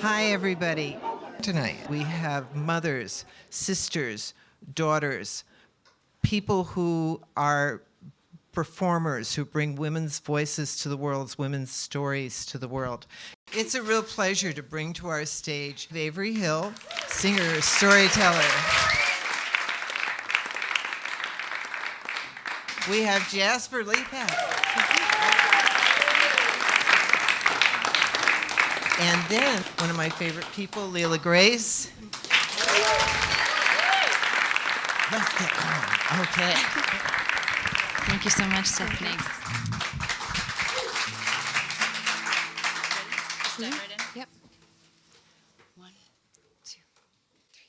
Hi, everybody. Tonight we have mothers, sisters, daughters, people who are performers who bring women's voices to the world, women's stories to the world. It's a real pleasure to bring to our stage Avery Hill, singer, storyteller. We have Jaspar Lepak. And then one of my favorite people, Leela Grace. Let's get going. Okay. Thank you so much, Stephanie. Step right in? Yep. 1, 2, 3.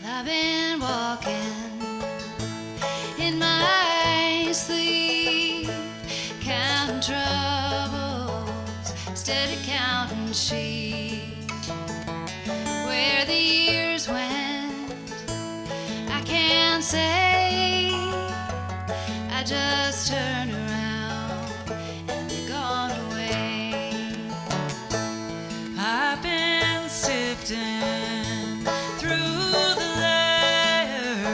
I've been walking in my sleep, counting troubles instead of counting sheep. Where the years went, I can't say. I just turn around and they're gone away. I've been sifting through the layers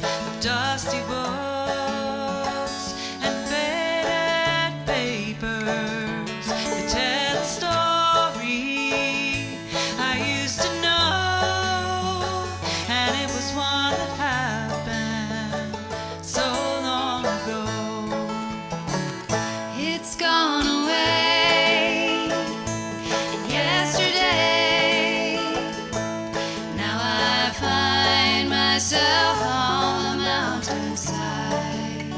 of dusty books and faded papers that tell a story I used to know, and it was one that happened so long ago. It's gone away. And yesterday, now I find myself on the mountainside,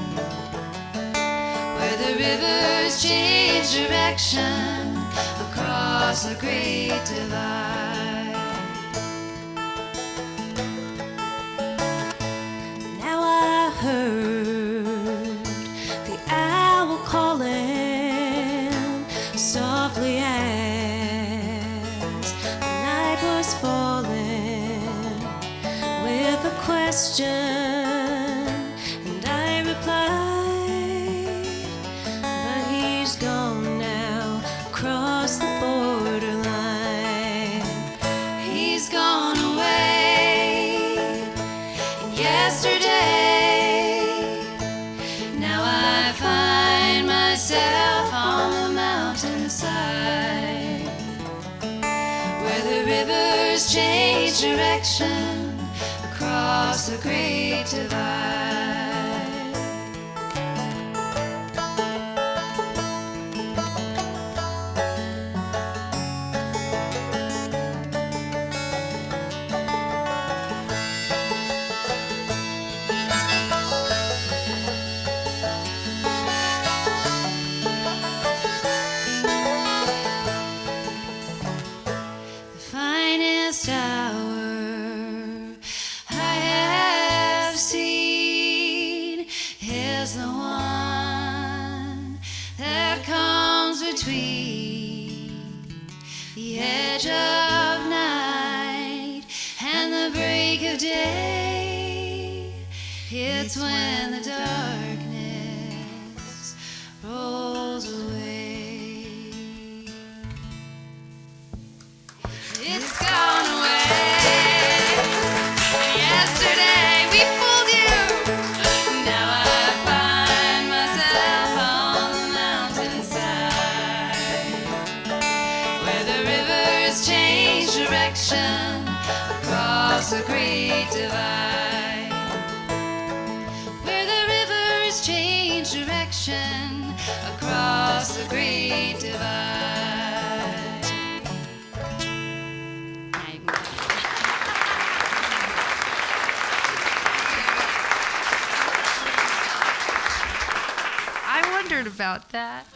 where the rivers change direction across the great divide. Now I heard the owl calling softly as the night was falling with a question, and I replied, but he's gone now across the borderline. He's gone away. And yesterday, now I find myself on the mountainside, where the rivers change direction across the great divide. The finest hour I have seen is the one that comes between the edge of night and the break of day. It's when the darkness rolls away. It's gone away. Yesterday we fooled you. Now I find myself on the mountainside, where the rivers change direction across the great divide. Where the rivers change direction across the great divide. I wondered about that.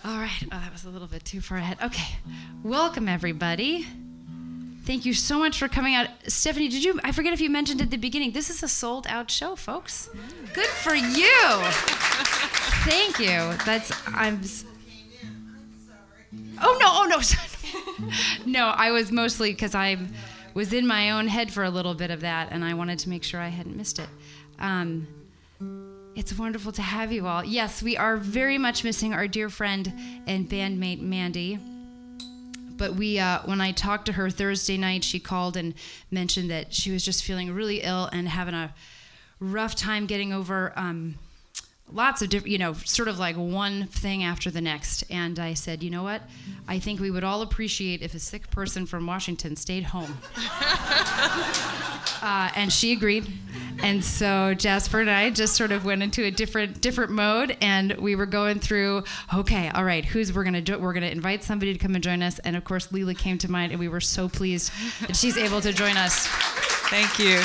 All right. Oh, that was a little bit too far ahead. Okay. Welcome, everybody. Thank you so much for coming out. Stephanie, I forget if you mentioned at the beginning, this is a sold out show, folks. Good for you. Thank you. Oh no. No, I was mostly because I was in my own head for a little bit of that, and I wanted to make sure I hadn't missed it. It's wonderful to have you all. Yes, we are very much missing our dear friend and bandmate Mandy. But when I talked to her Thursday night, she called and mentioned that she was just feeling really ill and having a rough time getting over lots of different, sort of like one thing after the next. And I said, you know what? I think we would all appreciate if a sick person from Washington stayed home. And she agreed. And so Jaspar and I just sort of went into a different mode, and we were going through, okay, all right, we're gonna invite somebody to come and join us. And of course, Leela came to mind, and we were so pleased that she's able to join us. Thank you.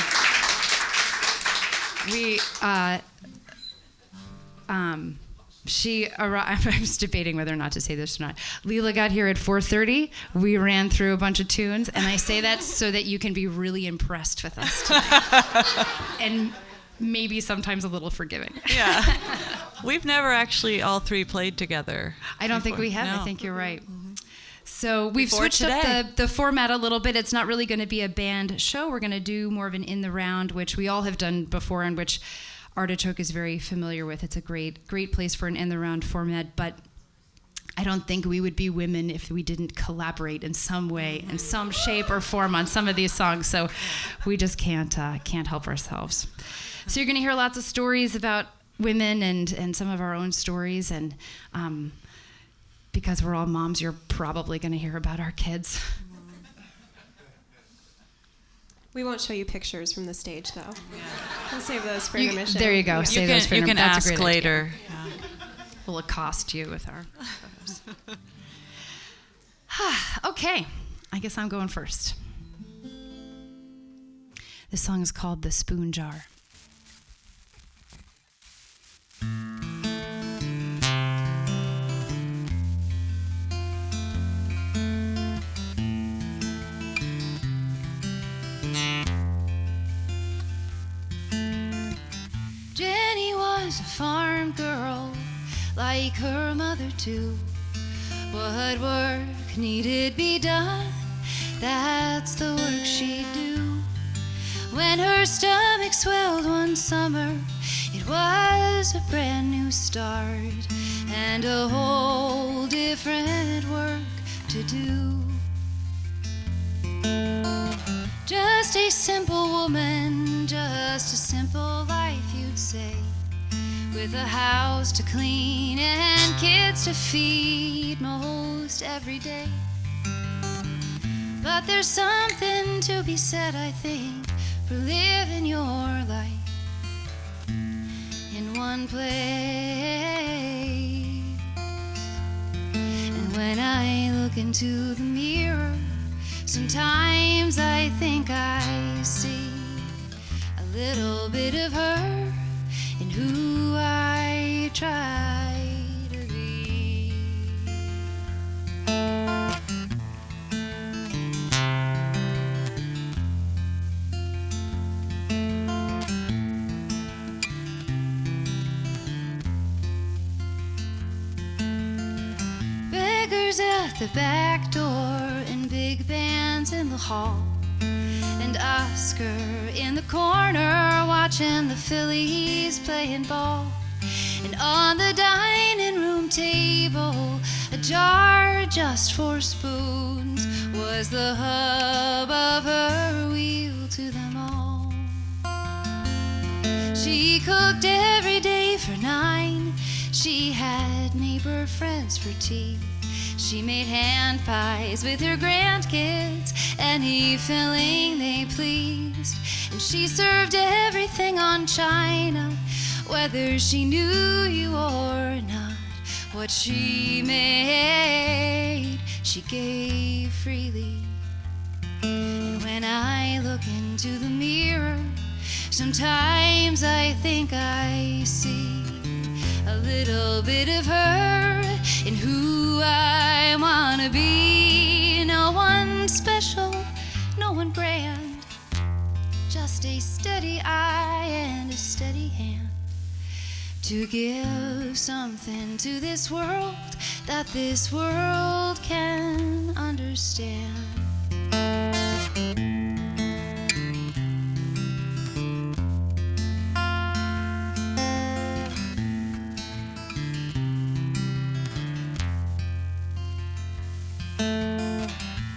She arrived. I was debating whether or not to say this or not. Leela got here at 4:30. We ran through a bunch of tunes, and I say that so that you can be really impressed with us tonight. And maybe sometimes a little forgiving. Yeah. We've never actually all three played together. I don't think we have. No. I think you're right. So we've Before switched today. up the format a little bit. It's not really going to be a band show. We're going to do more of an in the round, which we all have done before, and which Artichoke is very familiar with. It's a great place for an in the round format, but I don't think we would be women if we didn't collaborate in some way, in some shape or form on some of these songs. So we just can't help ourselves. So you're going to hear lots of stories about women and some of our own stories, and because we're all moms, you're probably going to hear about our kids. We won't show you pictures from the stage, though. We'll save those for intermission. There you go. Save those for You can That's a ask great later. idea. We'll accost you with our photos. Okay, I guess I'm going first. This song is called The Spoon Jar. Jenny was a farm girl, like her mother too. What work needed be done, that's the work she'd do. When her stomach swelled one summer, it was a brand new start and a whole different work to do. Just a simple woman, just a simple life, you'd say, with a house to clean and kids to feed most every day. But there's something to be said, I think, for living your life in one place. And when I look into the mirror, sometimes I think I see a little bit of her in who I try to be. Beggars at the back door and big bands in the hall, and Oscar in the corner watching the Phillies playing ball. And on the dining room table, a jar just for spoons was the hub of her wheel to them all. She cooked every day for 9. She had neighbor friends for tea. She made hand pies with her grandkids, any filling they pleased. And she served everything on china, whether she knew you or not. What she made, she gave freely. And when I look into the mirror, sometimes I think I see a little bit of her in who I wanna be. No one special, a steady eye and a steady hand, to give something to this world that this world can understand.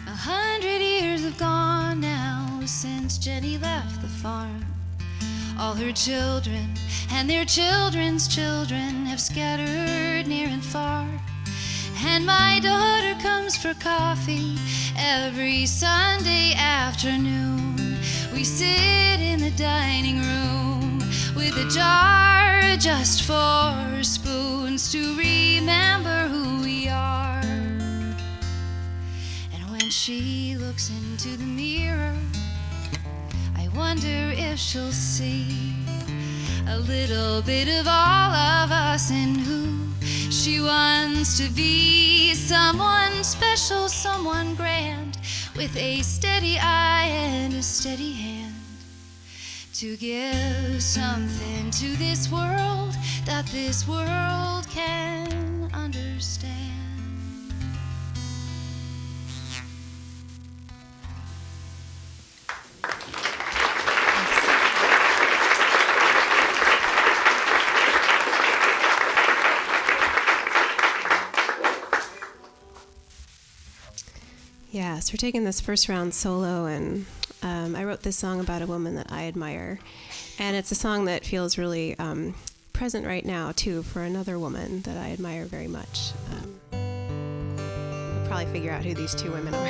100 years have gone now since Jenny left the farm. All her children and their children's children have scattered near and far. And my daughter comes for coffee every Sunday afternoon. We sit in the dining room with a jar just for spoons to remember who we are. And when she looks into the mirror, I wonder if she'll see a little bit of all of us in who she wants to be. Someone special, someone grand, with a steady eye and a steady hand, to give something to this world that this world can understand. Yes, we're taking this first round solo, and I wrote this song about a woman that I admire, and it's a song that feels really present right now too for another woman that I admire very much. You'll probably figure out who these two women are.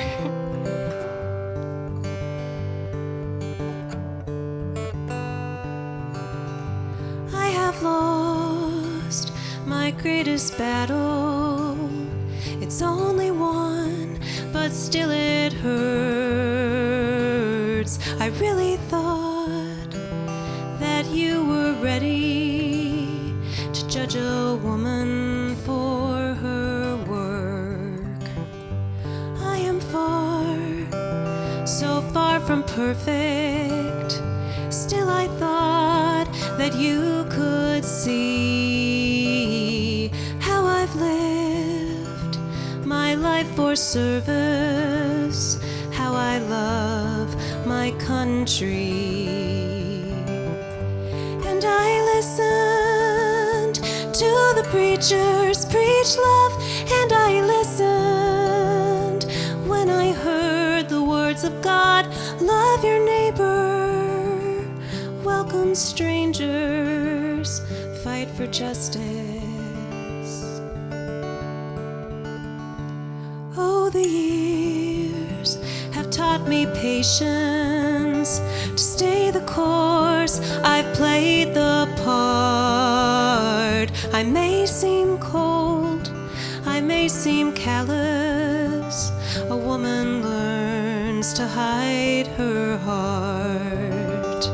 I have lost my greatest battle. It's only one, but still it hurts. I really thought that you were ready to judge a woman for her work. I am far, so far from perfect. Still I thought that you could see how I've lived my life for service, how I love my country. And I listened to the preachers preach love, and I listened when I heard the words of God: love your neighbor, welcome strangers, fight for justice. Oh, the years have taught me patience, to stay the course. I've played the part. I may seem cold, I may seem callous. A woman learns to hide her heart.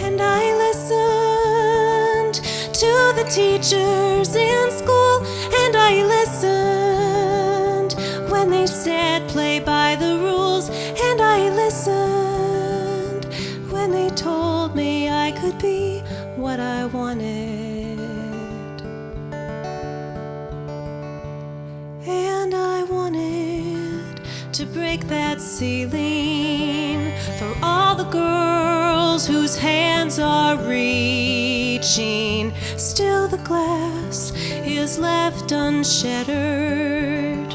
And I listened to the teachers in school, and I listened when they said play by the rules, and I listened when they told me I could be what I wanted. And I wanted to break that ceiling for all the girls whose hands are reaching. Still the glass is left unshattered.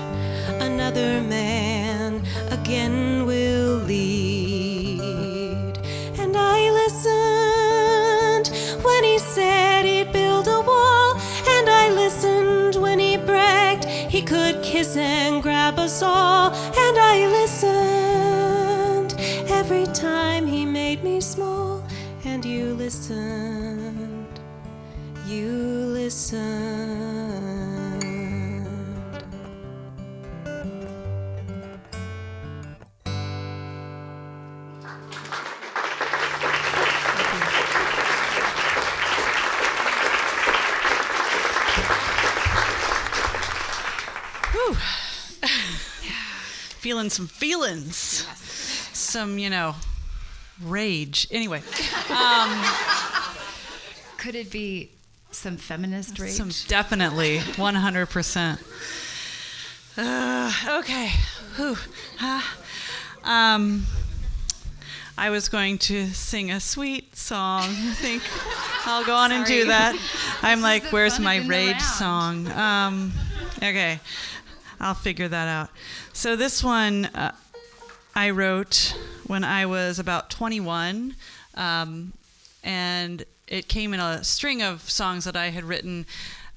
Another man again will lead. And I listened when he said he'd build a wall, and I listened when he bragged he could kiss and grab us all. And I listened every time he made me small. And you listened, you listened. Whew. Feeling some feelings. Some, rage. Anyway, Could it be some feminist rage? definitely 100%. Okay. Whew. I was going to sing a sweet song. I think I'll go on and do Sorry. that. I'm like, the where's fun of my in the rage round. song? Okay, I'll figure that out. So this one I wrote when I was about 21, and it came in a string of songs that I had written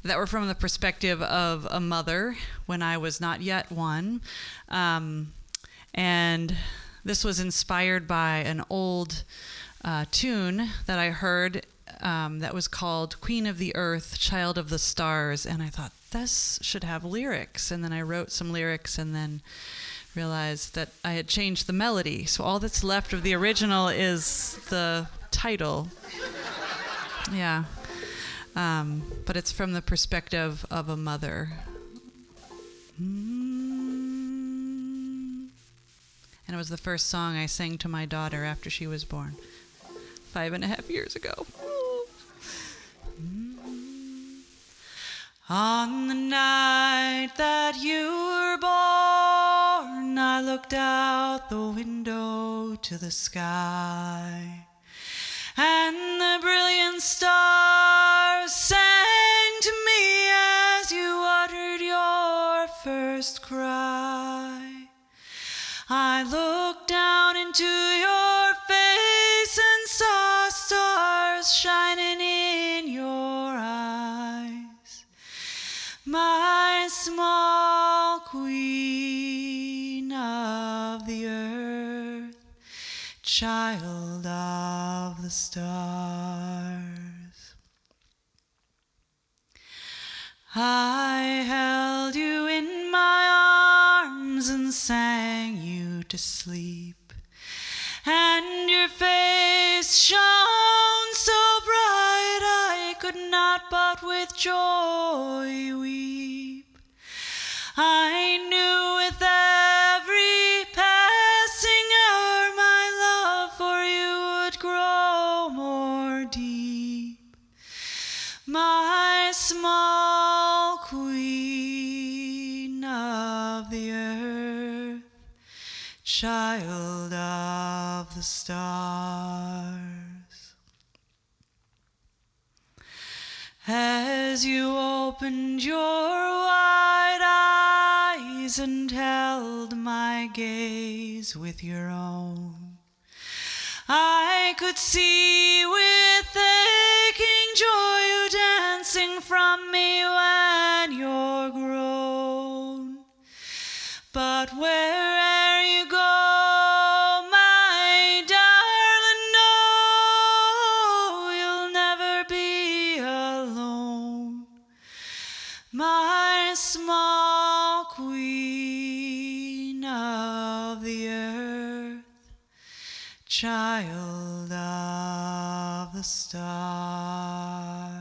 that were from the perspective of a mother when I was not yet one. And this was inspired by an old tune that I heard that was called Queen of the Earth, Child of the Stars. And I thought, this should have lyrics. And then I wrote some lyrics and then realized that I had changed the melody. So all that's left of the original is the title. Yeah. But it's from the perspective of a mother. And it was the first song I sang to my daughter after she was born 5.5 years ago. On the night that you were born, I looked out the window to the sky, and the brilliant stars sang to me as you uttered your first cry. I looked down into your face and saw stars shining in your eyes. My small queen of the earth, child of the stars. I held you in my arms and sang you to sleep, and your face shone so bright I could not but with joy weep. I knew with every passing hour my love for you would grow more deep. My small queen of the earth, child of the stars. As you opened your wide eyes and held my gaze with your own, I could see with aching joy you dancing from me when you're grown. But where'er you go, my darling, know you'll never be alone. My small queen of the earth, child of the stars.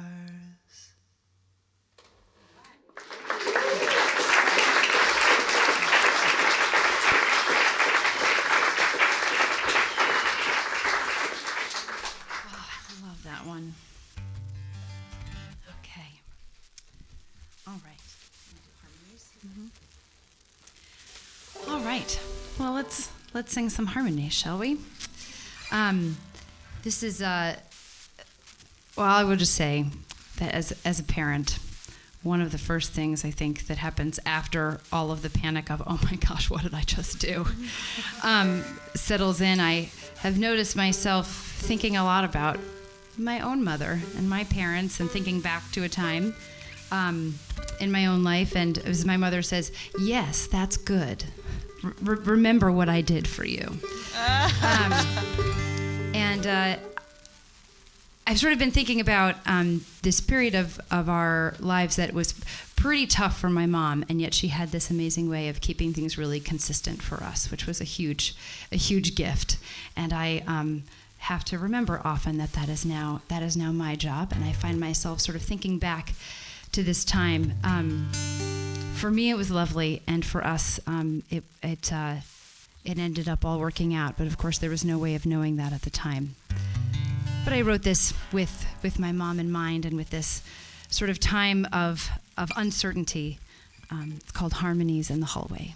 Love that one. Okay. All right. All right. Well, let's sing some harmonies, shall we? This is well, I will just say that as a parent, one of the first things I think that happens after all of the panic of, oh my gosh, what did I just do, settles in. I have noticed myself thinking a lot about my own mother and my parents, and thinking back to a time in my own life, and as my mother says, yes, that's good. Remember what I did for you. I've sort of been thinking about this period of our lives that was pretty tough for my mom, and yet she had this amazing way of keeping things really consistent for us, which was a huge gift. And I have to remember often that is now my job, and I find myself sort of thinking back to this time. For me, it was lovely, and for us, it it ended up all working out. But of course, there was no way of knowing that at the time. But I wrote this with my mom in mind and with this sort of time of uncertainty. It's called Harmonies in the Hallway.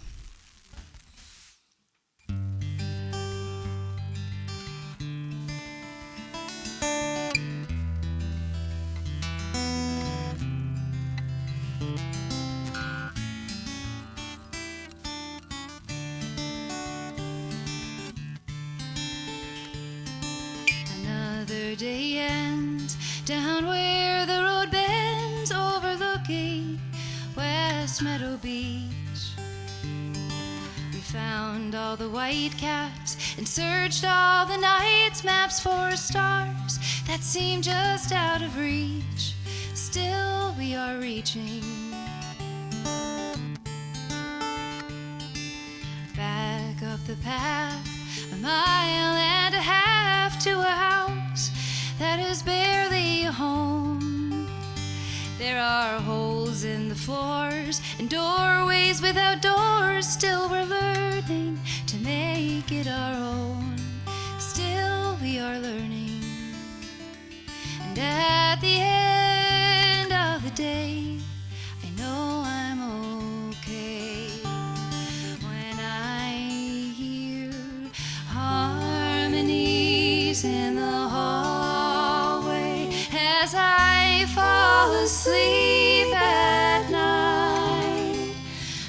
Another day ends down where the road bends, overlooking West Meadow Beach. We found all the white caps and searched all the nights, maps for stars that seem just out of reach. Still we are reaching back up the path, a mile and a half to a house that is barely a home. There are holes in the floors and doorways without doors. Still we're learning to make it our own. Still we are learning. And at the end of the day, I know I'm okay. When I hear harmonies in the hallway as I fall asleep at night,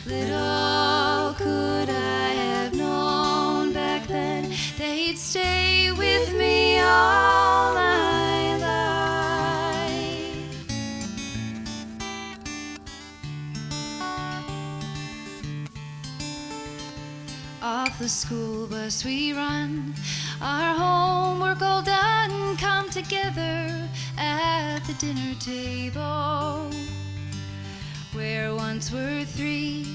little could I have known back then they'd stay with me all my life. Off the school bus we run, our homework all done, come together at the dinner table. Where once were 3,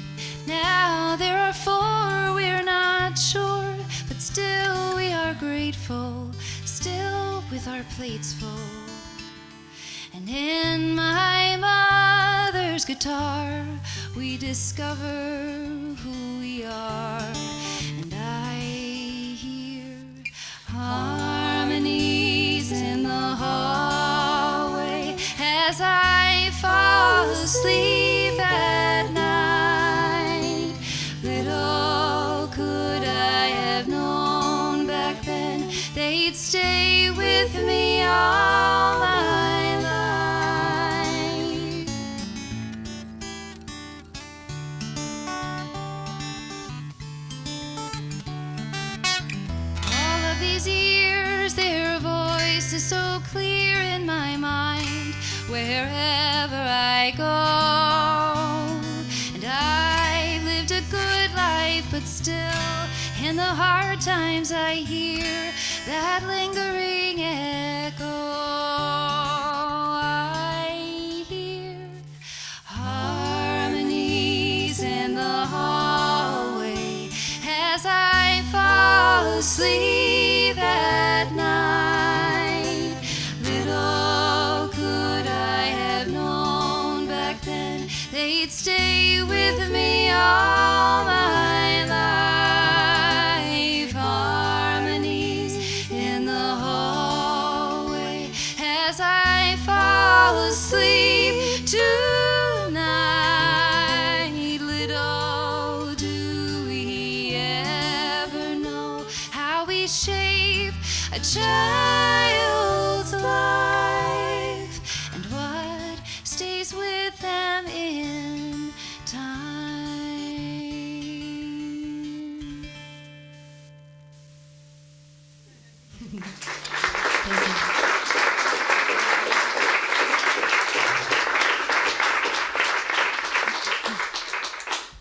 now there are 4. We're not sure, but still we are grateful, still with our plates full. And in my mother's guitar we discover who we are. And I hear harmonies in the hallway as I fall asleep at night. Little could I have known back then they'd stay with me all my life. All of these years, their voice is so clear in my mind wherever I go. And I've lived a good life, but still in the hard times I hear that lingering echo. I hear harmonies in the hallway as I fall asleep at night. Little could I have known back then they'd stay with me all my life. Harmonies in the hallway as I fall asleep tonight. Little do we ever know how we shape a child's life and what stays with them in time.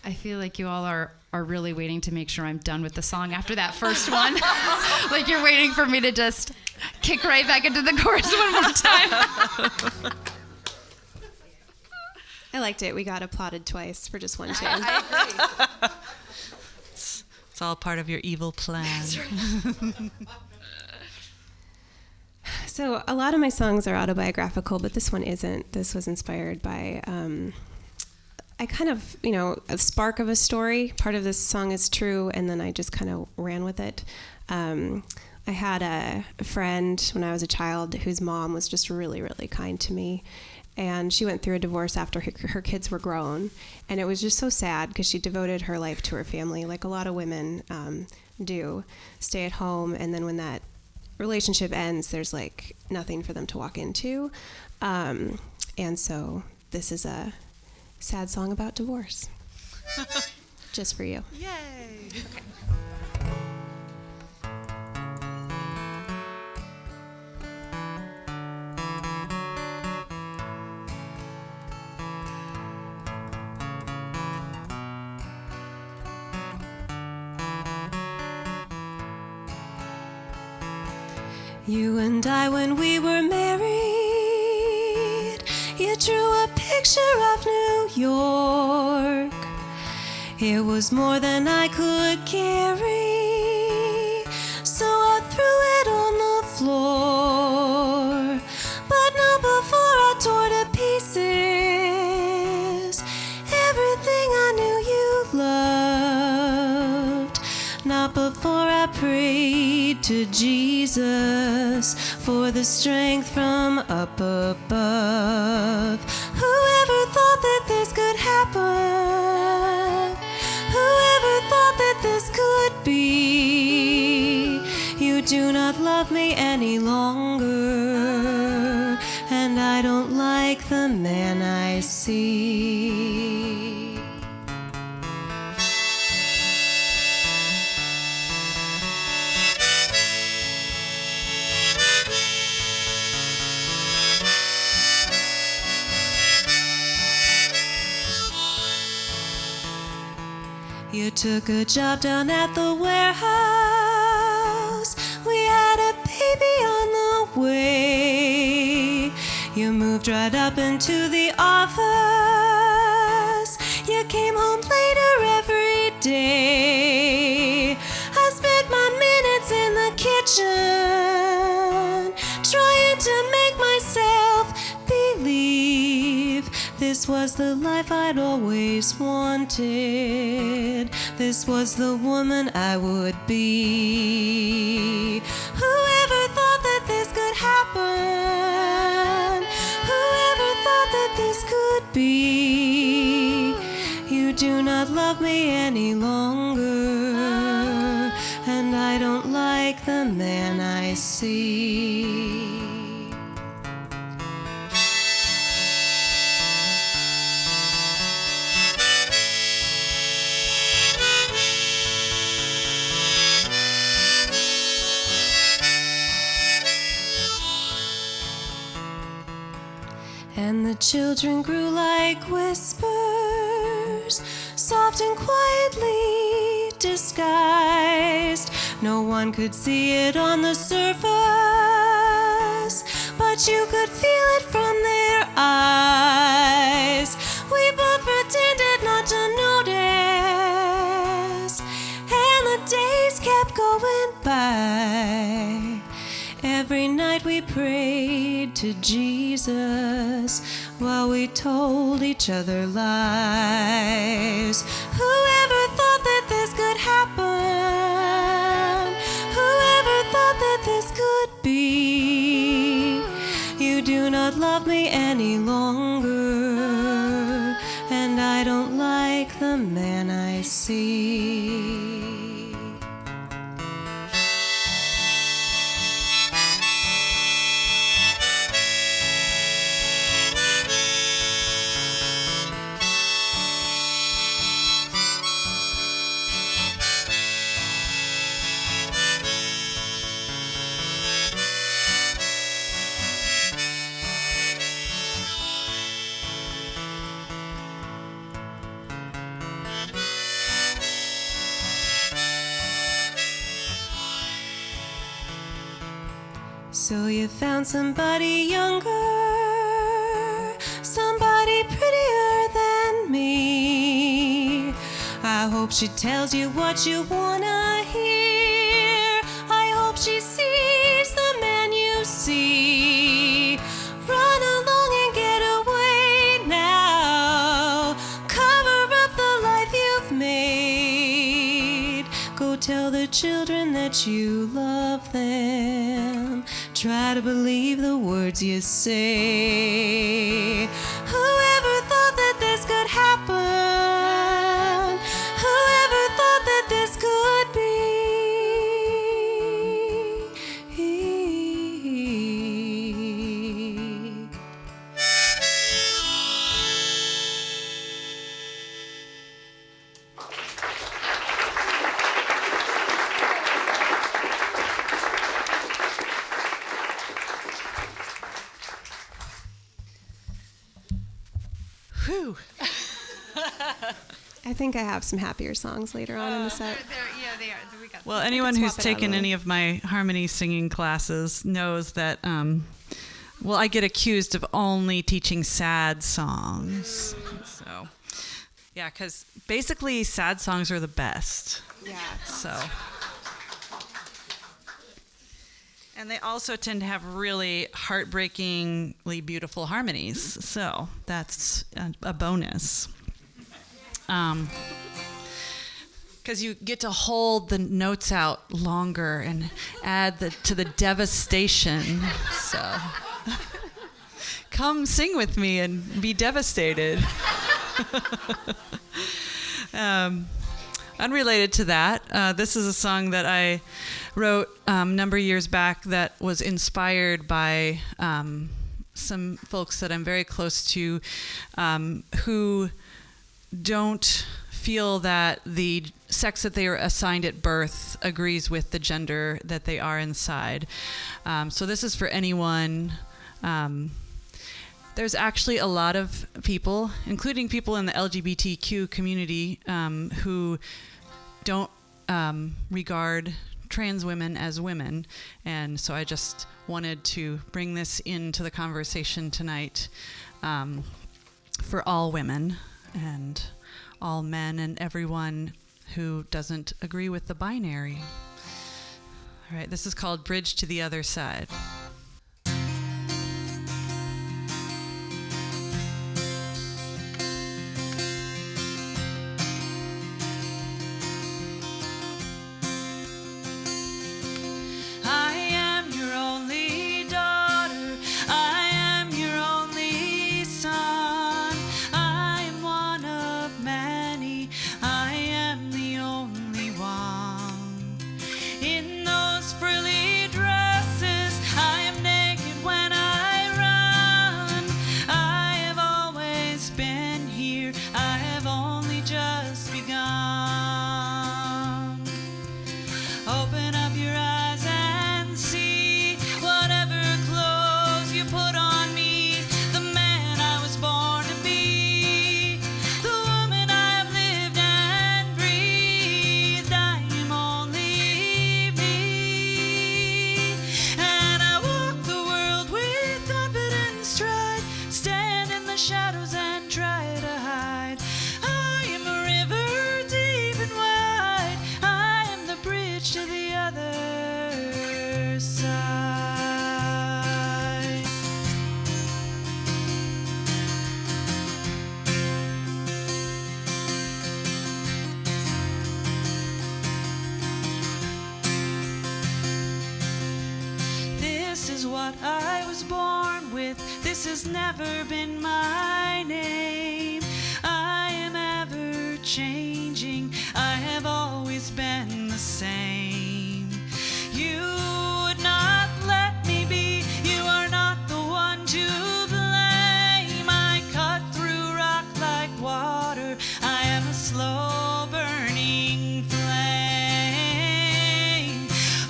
I feel like you all are really waiting to make sure I'm done with the song after that first one. Like you're waiting for me to just kick right back into the chorus one more time. I liked it. We got applauded twice for just one tune. I agree. It's all part of your evil plan. So a lot of my songs are autobiographical, but this one isn't. This was inspired by I kind of, a spark of a story. Part of this song is true, and then I just kind of ran with it. I had a friend when I was a child whose mom was just really, really kind to me. And she went through a divorce after her kids were grown. And it was just so sad because she devoted her life to her family, like a lot of women do. Stay at home, and then when that relationship ends, there's like nothing for them to walk into. And so this is a sad song about divorce. Just for you. Yay! You and I, when we were married, you drew a picture of New York. It was more than I could carry, so I threw it on the floor. But not before I tore to pieces everything I knew you loved. Not before I prayed to Jesus for the strength from up above. Whoever thought that this could happen? Whoever thought that this could be? You do not love me any longer, and I don't like the man I see. You took a job down at the warehouse. We had a baby on the way. You moved right up into the office. You came home later every day. I spent my minutes in the kitchen trying to make myself believe this was the life I'd always wanted. This was the woman I would be. Whoever thought that this could happen? Whoever thought that this could be? You do not love me any longer, and I don't like the man I see. And the children grew like whispers, soft and quietly disguised. No one could see it on the surface, but you could feel it from their eyes. We both pretended not to notice, and the days kept going by. Every night we prayed to Jesus while we told each other lies. Whoever thought that this could happen? Whoever thought that this could be? You do not love me any longer, and I don't like the man I see. So you found somebody younger, somebody prettier than me. I hope she tells you what you wanna hear. I hope she sees the man you see. Run along and get away now. Come Tell the children that you love them. Try to believe the words you say. Whoever thought that this could happen? Whoever thought that this could be? Whew. I think I have some happier songs later on in the set. Well, anyone who's swap it out taken a any of my harmony singing classes knows that, well, I get accused of only teaching sad songs. So, yeah, because basically sad songs are the best. Yeah. So. And they also tend to have really heartbreakingly beautiful harmonies. So that's a bonus. Because you get to hold the notes out longer and add to the devastation. So come sing with me and be devastated. Unrelated to that, this is a song that I wrote a number of years back that was inspired by some folks that I'm very close to who don't feel that the sex that they are assigned at birth agrees with the gender that they are inside. So this is for anyone. There's actually a lot of people, including people in the LGBTQ community, who don't regard trans women as women. And so I just wanted to bring this into the conversation tonight for all women and all men and everyone who doesn't agree with the binary. All right, this is called Bridge to the Other Side. This has never been my name. I am ever changing. I have always been the same. You would not let me be. You are not the one to blame. I cut through rock like water. I am a slow burning flame.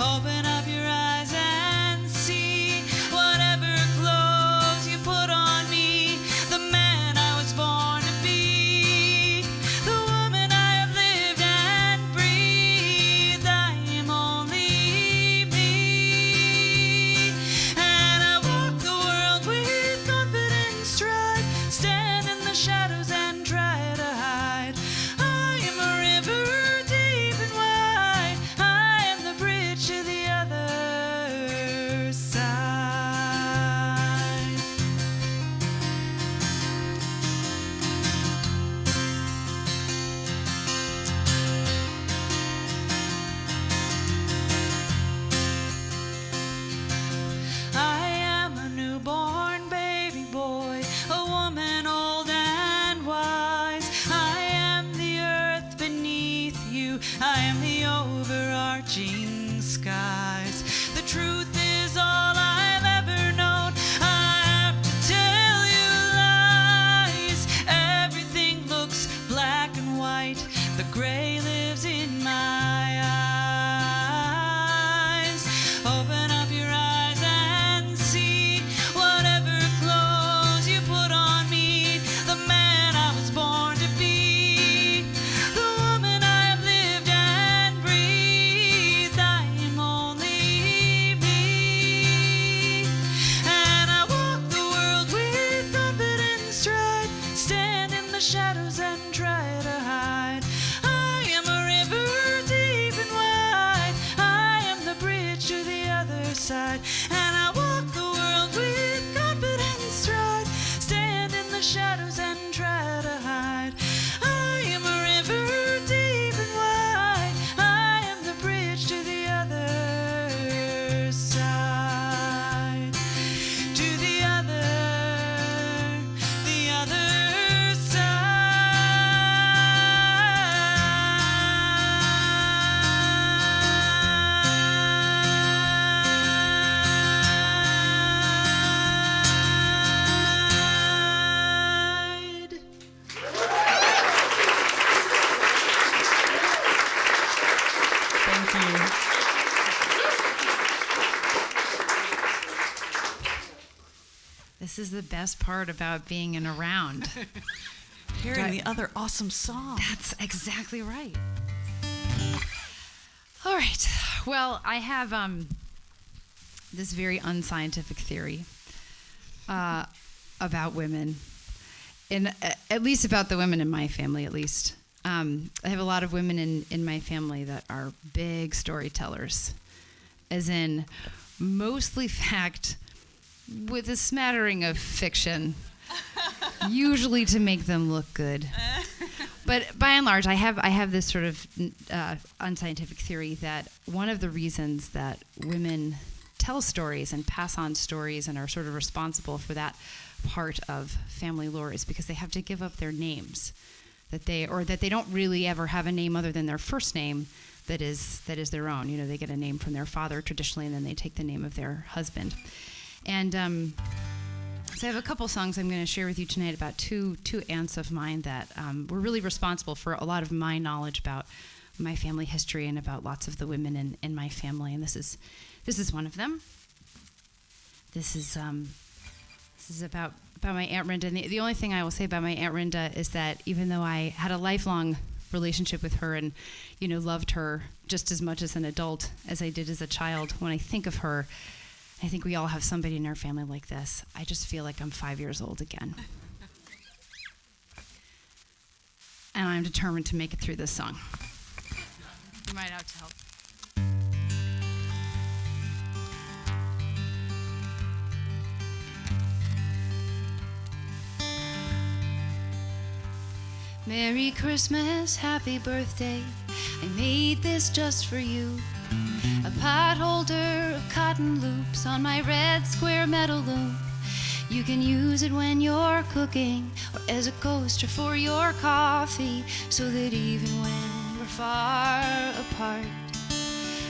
Open up your eyes and see whatever clothes you put on me. The man I was born to be, the woman I have lived and breathed. I am only me. light. The gray lives in my eyes. Open up your eyes and see whatever clothes you put on me. The man I was born to be, the woman I have lived and breathed. I am only me, and I walk the world with confidence stride. Stand in the shadows and try to hide. I am a river deep and wide. I am the bridge to the other side. And I walk the world with confidence stride. Stand in the shadows and try to hide. I am a river deep and wide. I am the bridge to the other side. To the other side. Thank you. This is the best part about being in a round. Hearing the other awesome song. That's exactly right. All right. Well, I have this very unscientific theory about women, and at least about the women in my family, at least. I have a lot of women in my family that are big storytellers, as in mostly fact with a smattering of fiction, usually to make them look good. But by and large, I have this sort of unscientific theory that one of the reasons that women tell stories and pass on stories and are sort of responsible for that part of family lore is because they have to give up their names, that they don't really ever have a name other than their first name that is their own. You know, they get a name from their father traditionally, and then they take the name of their husband. And so I have a couple songs I'm going to share with you tonight about two aunts of mine that were really responsible for a lot of my knowledge about my family history and about lots of the women in my family. And this is one of them. This is about my Aunt Rinda. And the only thing I will say about my Aunt Rinda is that even though I had a lifelong relationship with her and, you know, loved her just as much as an adult as I did as a child, when I think of her, I think we all have somebody in our family like this. I just feel like I'm 5 years old again. And I'm determined to make it through this song. You might have to help. Merry Christmas, happy birthday. I made this just for you. A pot holder of cotton loops on my red square metal loom. You can use it when you're cooking or as a coaster for your coffee, so that even when we're far apart,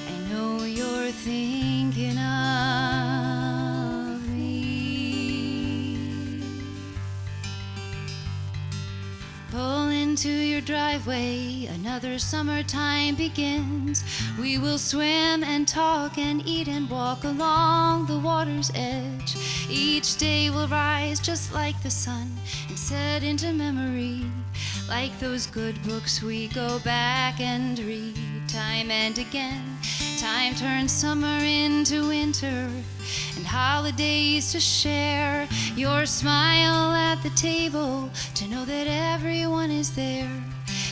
I know you're thinking of me. Pull into your driveway, another summertime begins. We will swim and talk and eat and walk along the water's edge. Each day will rise just like the sun and set into memory, like those good books we go back and read time and again. Time turns summer into winter and holidays to share. Your smile at the table to know that everyone is there.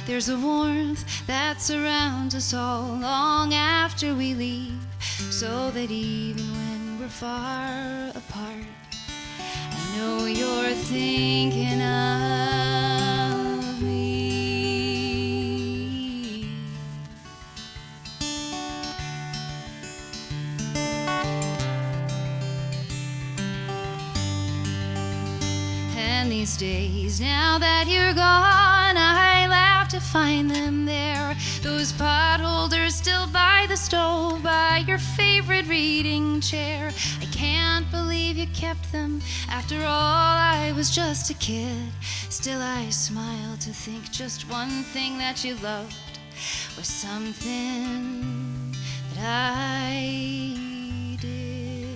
There's a warmth that surrounds us all long after we leave, so that even when we're far apart, I know you're thinking of me. And these days, now that you're gone, I laugh to find them there. Those pot holders still by the stove, by your favorite reading chair. I can't believe you kept them. After all, I was just a kid, Still I smile to think just one thing that you loved was something that I did.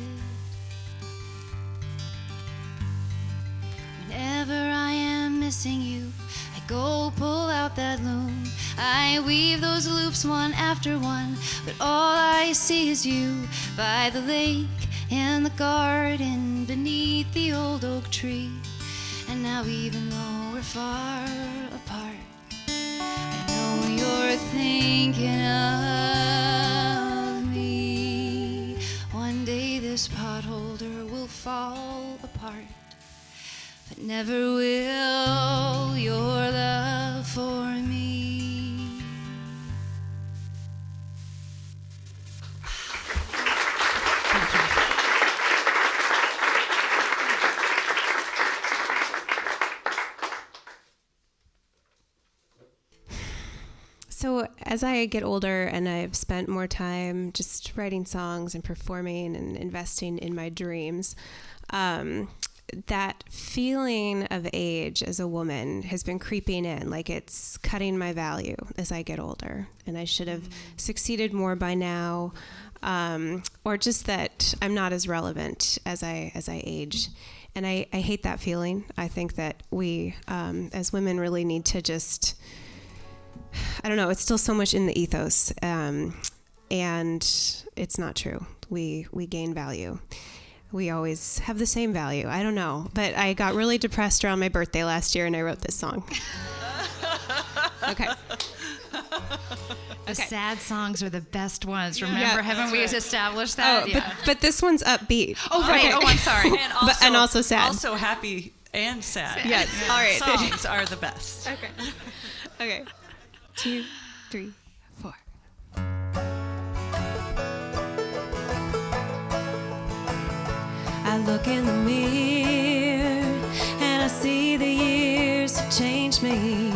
Whenever I am missing you, I go pull out that loom. I weave those loops one after one, but all I see is you by the lake, in the garden, beneath the old oak tree. And now even though we're far apart, I know you're thinking of me. One day this potholder will fall apart, but never will your love for me. So as I get older and I've spent more time just writing songs and performing and investing in my dreams, that feeling of age as a woman has been creeping in, like it's cutting my value as I get older, and I should have succeeded more by now, or just that I'm not as relevant as I age. And I hate that feeling. I think that we as women really need to just, I don't know, it's still so much in the ethos, and it's not true. We gain value. We always have the same value. I don't know, but I got really depressed around my birthday last year and I wrote this song. Okay. The sad songs are the best ones. Remember, haven't we established that? Oh, but this one's upbeat. Oh, right. Okay. Oh, I'm sorry. And also sad. Also happy and sad. Yes. All right. Songs are the best. Okay. 2, 3, 4. I look in the mirror and I see the years have changed me.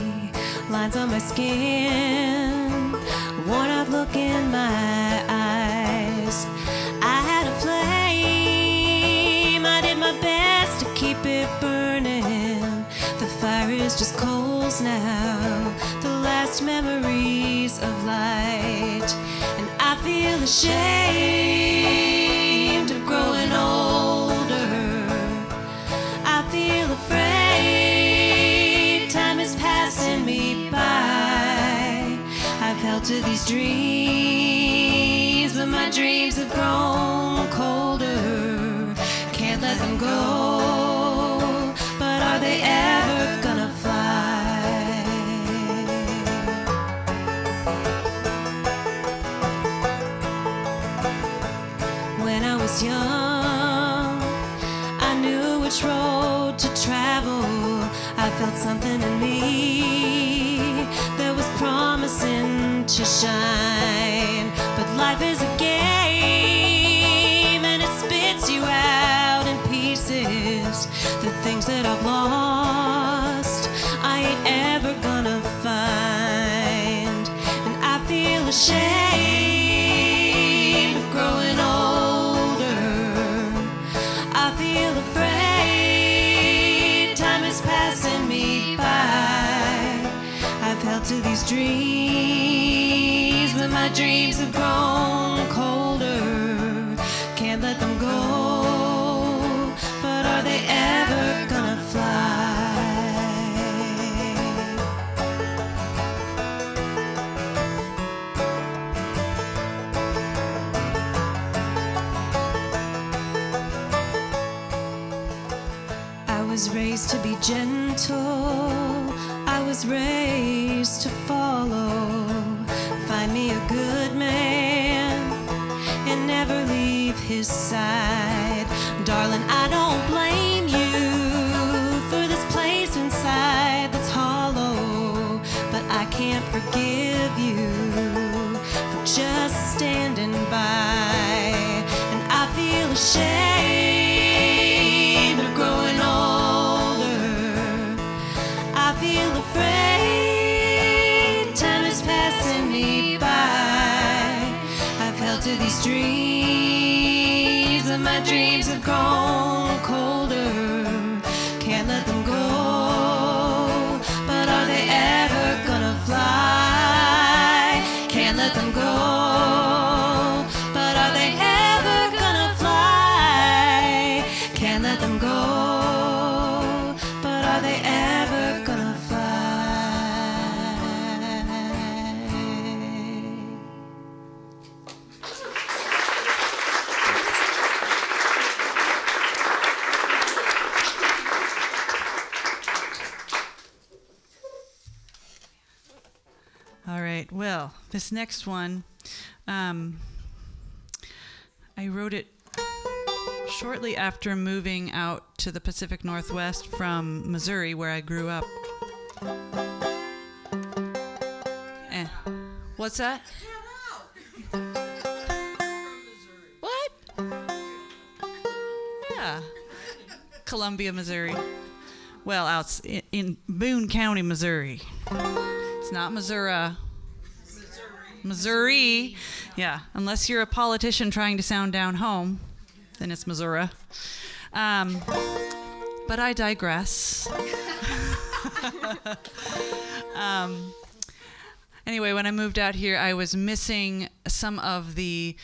Lines on my skin, worn out look in my eyes. I had a flame, I did my best to keep it burning. The fire is just coals now, the last memories of light. And I feel ashamed of growing older. I feel afraid time is passing me by. I've held to these dreams, but my dreams have grown colder. Can't let them go, but are they ever gonna fly? When I was young, I knew which road to travel. I felt something in me that was promising to shine. But life is a game and it spits you out in pieces. The things that I've lost, I ain't ever gonna find. And I feel ashamed of growing older. I feel afraid time is passing me by. I've held to these dreams, but my dreams have grown colder. Can't let them go, but are they ever gonna fly? I was raised to be gentle, I was raised to follow. Find me a good man and never leave his side. Darling, I don't blame you for this place inside that's hollow, but I can't forgive you for just standing by. And I feel ashamed of growing older. I feel afraid time is passing me by. I've held to these dreams, and my dreams have grown colder. Can't let them go, All right. Well, this next one, I wrote it shortly after moving out to the Pacific Northwest from Missouri, where I grew up. What's that? What? Yeah. Columbia, Missouri. Well, out in Boone County, Missouri. It's not Missouri. Missouri. Yeah, unless you're a politician trying to sound down home, then it's Missouri. But I digress. Anyway, when I moved out here, I was missing some of the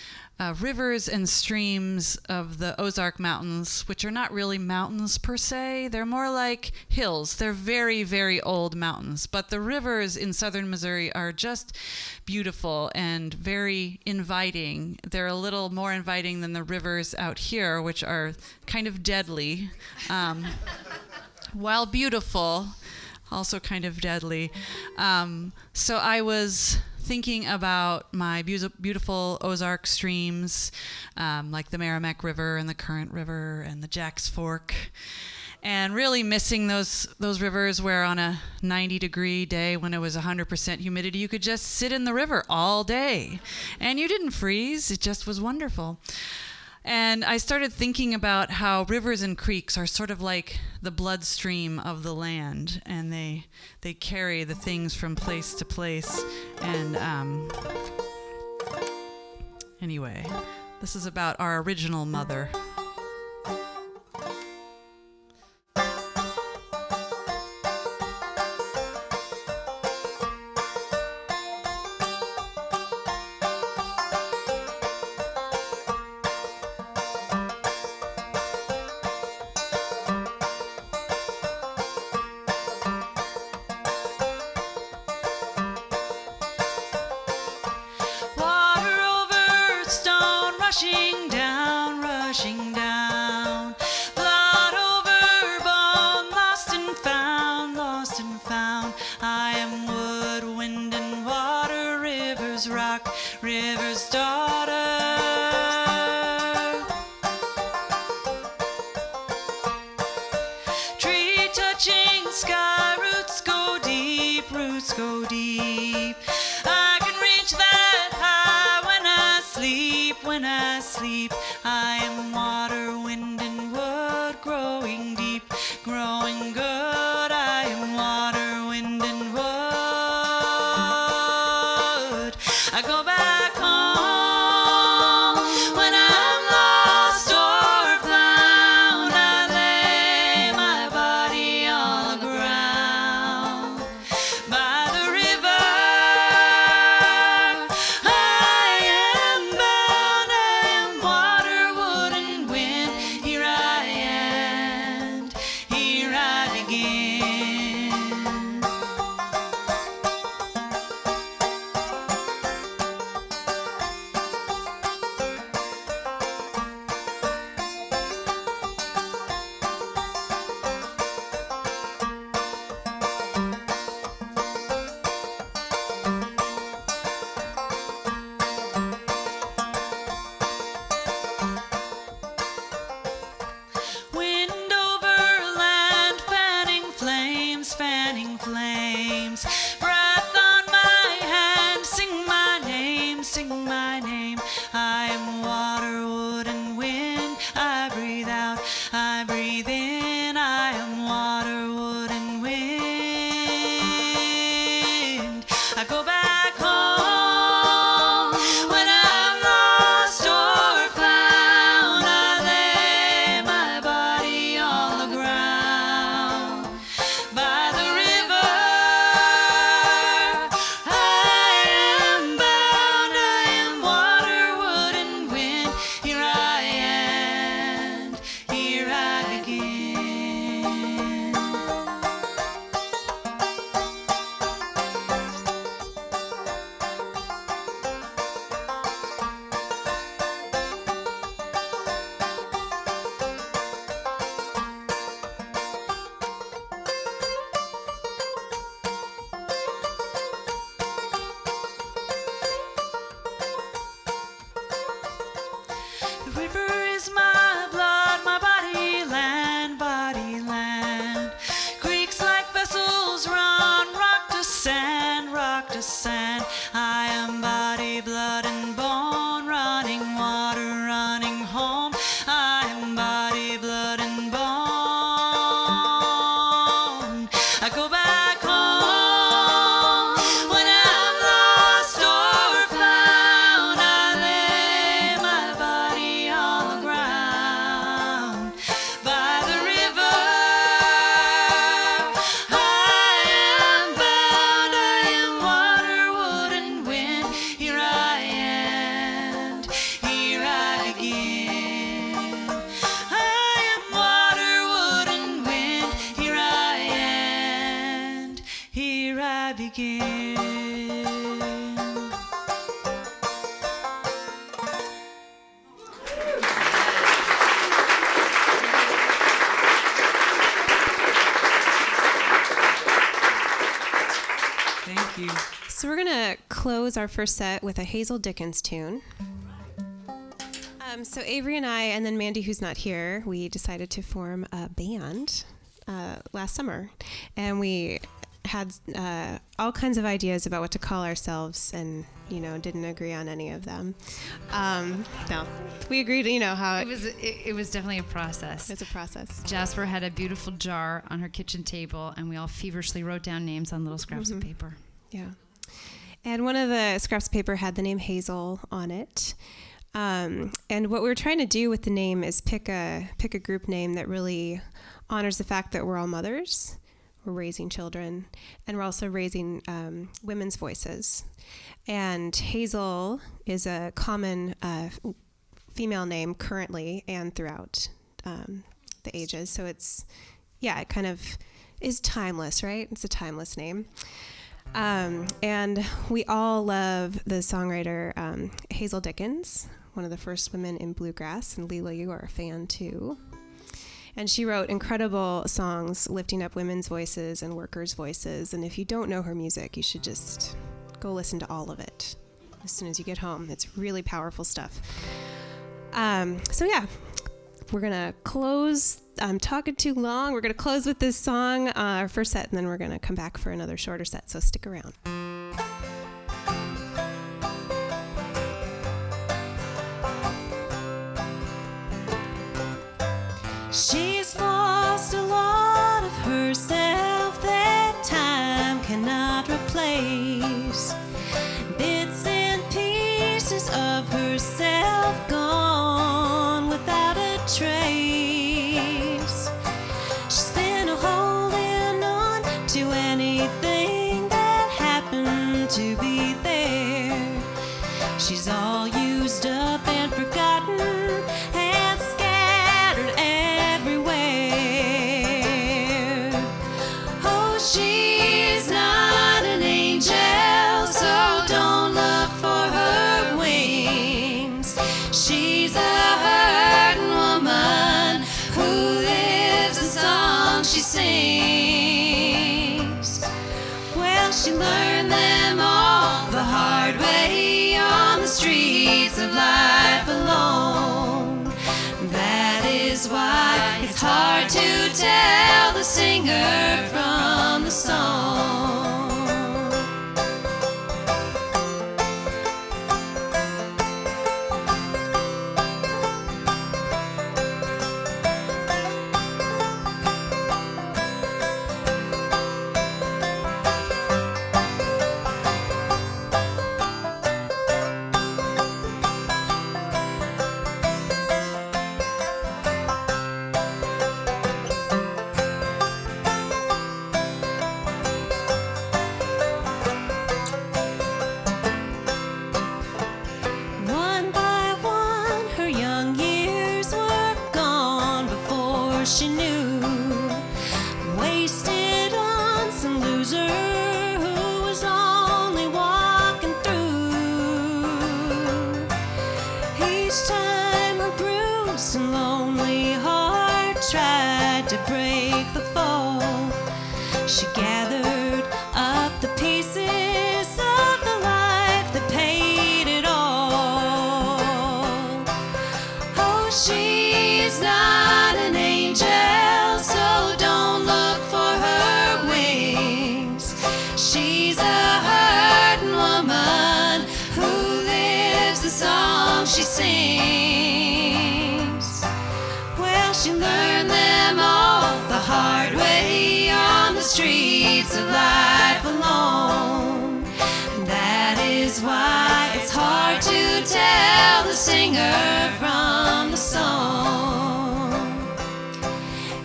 rivers and streams of the Ozark Mountains, which are not really mountains per se. They're more like hills. They're very, very old mountains. But the rivers in southern Missouri are just beautiful and very inviting. They're a little more inviting than the rivers out here, which are kind of deadly. While beautiful, also kind of deadly. So I was thinking about my beautiful Ozark streams, like the Merrimack River and the Current River and the Jack's Fork, and really missing those rivers where on a 90-degree day when it was 100% humidity, you could just sit in the river all day and you didn't freeze. It just was wonderful. And I started thinking about how rivers and creeks are sort of like the bloodstream of the land, and they carry the things from place to place. And anyway, this is about our original mother. Water over stone, rushing down, rushing down. Blood over bone, lost and found, lost and found. I am wood, wind, and water, rivers, rock, rivers, daughter. Tree touching sky, roots go deep, roots go deep. I can reach that high when I sleep, when I sleep. I am water, wind, and wood, growing deep, growing good. I am water, wind, and wood. I go back home when I'm lost or found. I lay my body on the ground by the river. I am bound. I am water, wood, and wind. Here I am, here I begin. to sand. I am body, blood, and bone, running water, running home. I am body, blood, and bone. I go back home when I'm lost or found. I lay my body on the ground by the river. I am bound. I am water, wood, and wind. Here I am, here I begin. I am water, wood, and wind. Here I am, here I begin. Thank you. So we're gonna close our first set with a Hazel Dickens tune. So Avery and I, and then Mandy, who's not here, we decided to form a band last summer, and we had all kinds of ideas about what to call ourselves, and didn't agree on any of them. No, we agreed. How It was definitely a process. it's a process. Jasper had a beautiful jar on her kitchen table, and we all feverishly wrote down names on little scraps of paper. Yeah. And one of the scraps of paper had the name Hazel on it. And what we were trying to do with the name is pick a group name that really honors the fact that we're all mothers, we're raising children, and we're also raising women's voices. And Hazel is a common female name currently and throughout the ages. So it kind of is timeless, right? It's a timeless name. And we all love the songwriter Hazel Dickens, one of the first women in bluegrass, and Leela, you are a fan too. And she wrote incredible songs lifting up women's voices and workers' voices. And if you don't know her music, you should just go listen to all of it as soon as you get home. It's really powerful stuff. We're gonna close. I'm talking too long. We're gonna close with this song, our first set, and then we're gonna come back for another shorter set. So stick around. She's lost a lot of herself that time cannot replace. Bits and pieces of herself gone without a trace. She's been holding on to anything that happened to be there. She's all used up and forgotten and scattered everywhere. Oh, she's not an angel, so don't look for her wings. She's a hurting woman who lives a song she sings. Well, she learned them all the hard way on the streets of life. is why it's hard to tell the singer from the song.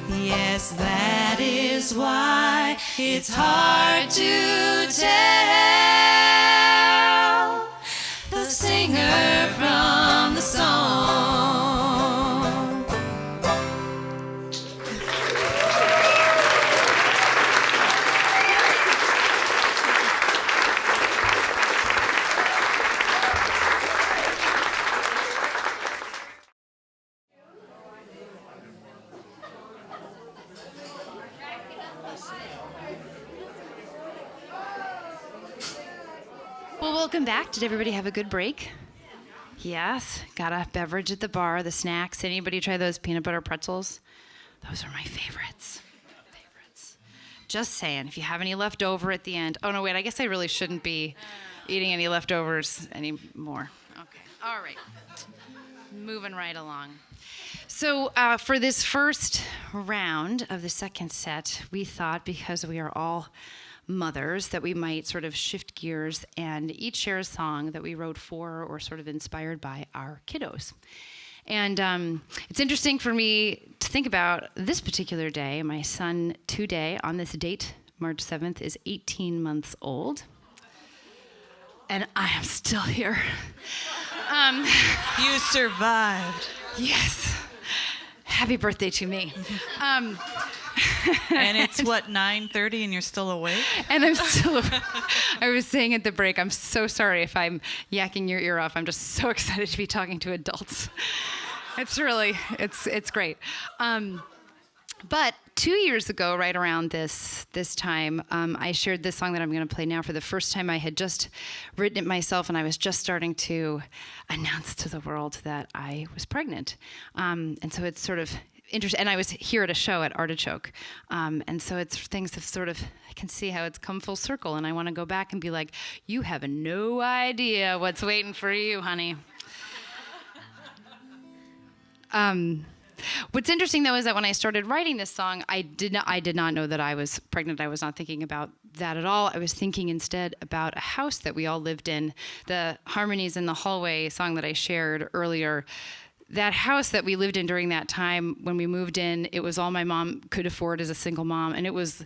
Yes, that is why it's hard to tell the singer from the song. Well, welcome back. Did everybody have a good break? Yes. Got a beverage at the bar, the snacks. Anybody try those peanut butter pretzels? Those are my favorites. Just saying, if you have any left over at the end. Oh, no, wait, I guess I really shouldn't be eating any leftovers anymore. Okay. All right. Moving right along. So for this first round of the second set, we thought, because we are all mothers, that we might sort of shift gears and each share a song that we wrote for or sort of inspired by our kiddos. And it's interesting for me to think about this particular day. My son today, on this date, March 7th, is 18 months old. And I am still here. You survived. Yes. Happy birthday to me. And it's what, 9:30 and you're still awake? And I'm still, I was saying at the break, I'm so sorry if I'm yakking your ear off. I'm just so excited to be talking to adults. It's really, it's great. But 2 years ago, right around this time, I shared this song that I'm going to play now for the first time. I had just written it myself, and I was just starting to announce to the world that I was pregnant. And so it's sort of interesting. And I was here at a show at Artichoke. And so it's things have sort of, I can see how it's come full circle. And I want to go back and be like, you have no idea what's waiting for you, honey. What's interesting, though, is that when I started writing this song, I did not know that I was pregnant. I was not thinking about that at all. I was thinking instead about a house that we all lived in. The Harmonies in the Hallway song that I shared earlier, that house that we lived in during that time, when we moved in, it was all my mom could afford as a single mom, and it was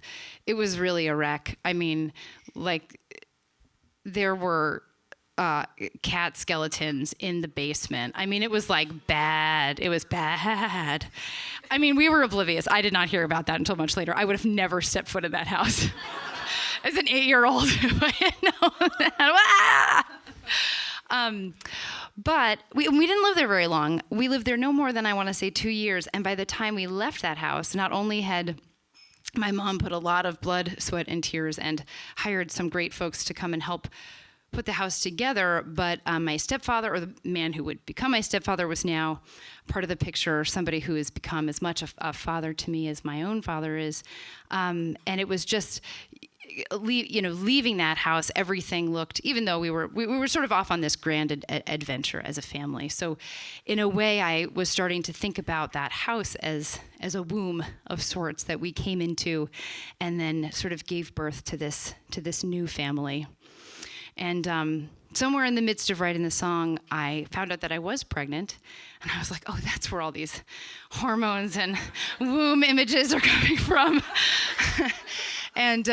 really a wreck. I mean, like, there were cat skeletons in the basement. I mean, it was like bad. It was bad. I mean, we were oblivious. I did not hear about that until much later. I would have never stepped foot in that house as an 8-year-old if I had known that. But we didn't live there very long. We lived there no more than, I want to say, 2 years. And by the time we left that house, not only had my mom put a lot of blood, sweat, and tears and hired some great folks to come and help put the house together, but my stepfather, or the man who would become my stepfather, was now part of the picture, somebody who has become as much a father to me as my own father is. And it was just, leaving that house, everything looked, even though we were sort of off on this grand adventure as a family. So in a way, I was starting to think about that house as a womb of sorts that we came into and then sort of gave birth to this new family. And somewhere in the midst of writing the song, I found out that I was pregnant. And I was like, oh, that's where all these hormones and womb images are coming from. And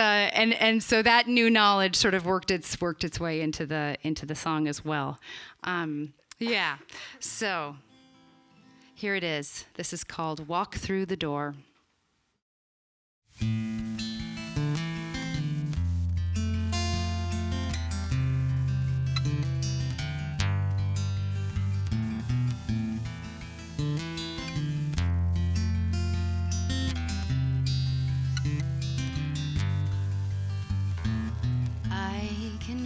so that new knowledge sort of worked its way into the song as well. Yeah. So here it is. This is called Walk Through the Door.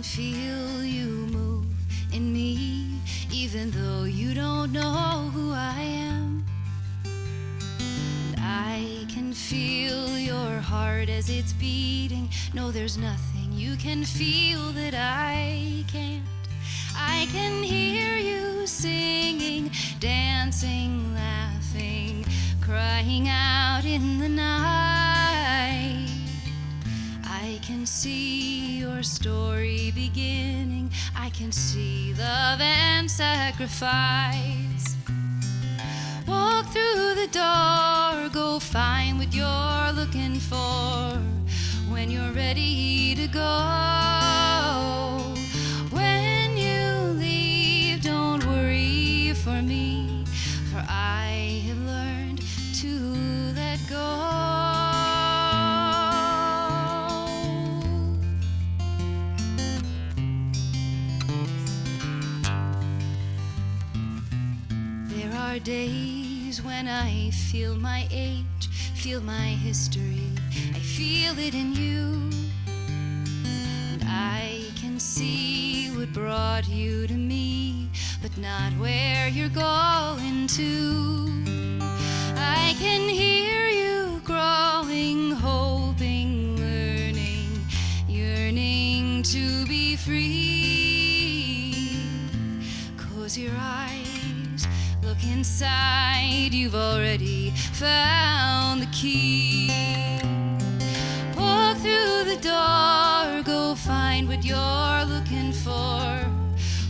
Feel you move in me, even though you don't know who I am. And I can feel your heart as it's beating. No, there's nothing you can feel that I can't. I can hear you singing, dancing, laughing, crying out in the night. I can see your story beginning. I I can see love and sacrifice. Walk through the door, go find what you're looking for. When you're ready to go, when you leave, don't worry for me, for I have learned to let go. There are days when I feel my age, feel my history, I feel it in you. And I can see what brought you to me, but not where you're going to. I can hear you growing, hoping, learning, yearning to be free. Close your eyes, look inside, you've already found the key. Walk through the door, go find what you're looking for.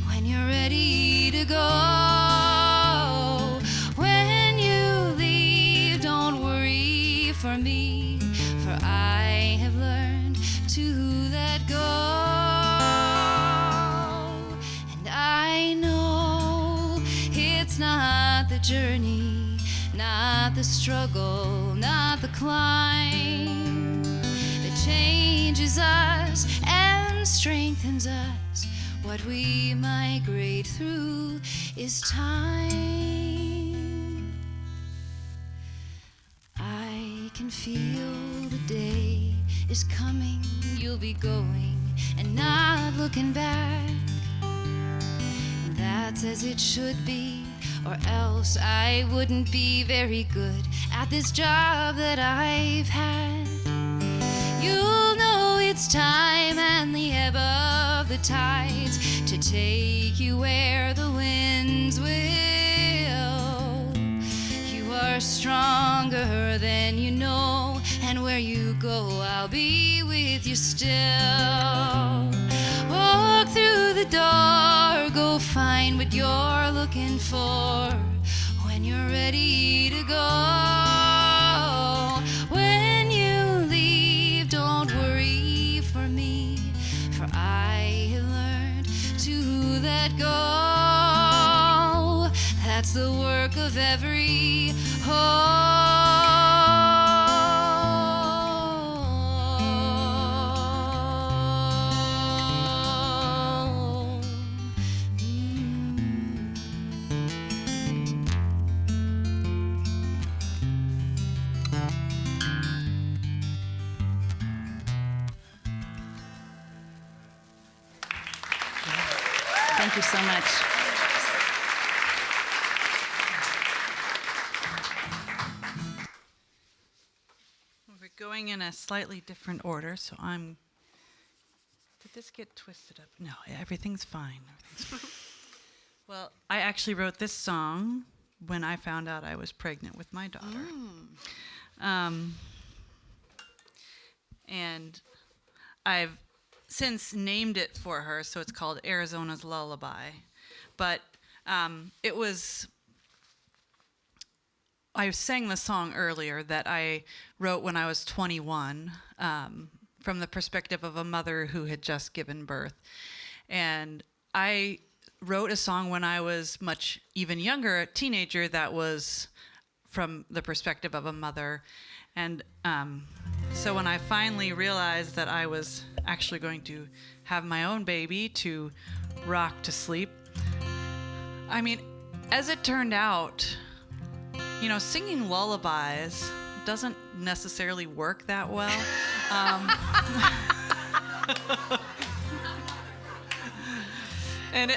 When you're ready to go, when you leave, don't worry for me, for I have learned to let go. And I know it's not the journey, not the struggle, not the climb that changes us and strengthens us. What we migrate through is time. I can feel the day is coming, you'll be going and not looking back. And that's as it should be, or else I wouldn't be very good at this job that I've had. You'll know it's time and the ebb of the tides to take you where the winds will. You are stronger than you know, and where you go, I'll be with you still. Walk through the door, go find what you're looking for. When you're ready to go, when you leave, don't worry for me, for I have learned to let go. That's the work of every Thank you so much. We're going in a slightly different order, so Did this get twisted up? No, everything's fine. Well, I actually wrote this song when I found out I was pregnant with my daughter. And I've since named it for her, so it's called Arizona's Lullaby. But I sang the song earlier that I wrote when I was 21, from the perspective of a mother who had just given birth. And I wrote a song when I was much even younger, a teenager, that was from the perspective of a mother. And so when I finally realized that I was actually going to have my own baby to rock to sleep, I mean, as it turned out, singing lullabies doesn't necessarily work that well. And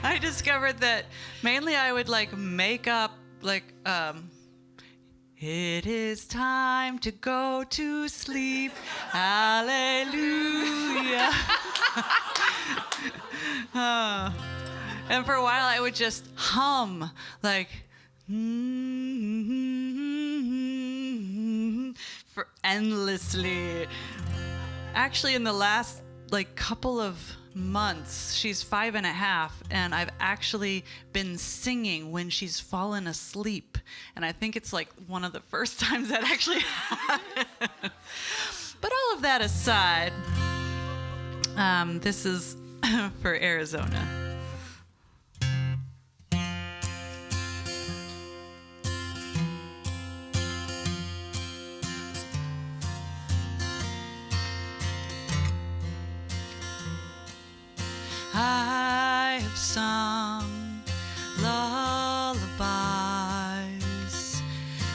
I discovered that mainly I would make up it is time to go to sleep, hallelujah. And for a while I would just hum for endlessly. Actually, in the last couple of months. She's 5.5, and I've actually been singing when she's fallen asleep. And I think it's like one of the first times that actually happened. But all of that aside, this is for Arizona. I have sung lullabies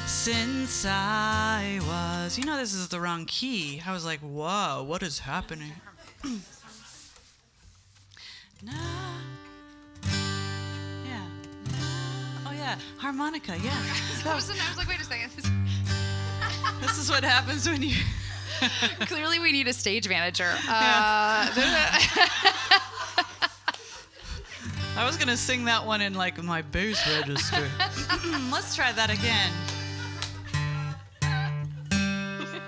since I was, this is the wrong key. I was like, whoa, what is happening? Yeah. Oh yeah, harmonica, yeah. I was like, wait a second. This is what happens when you... Clearly we need a stage manager. I was gonna sing that one in like my bass register. Let's try that again.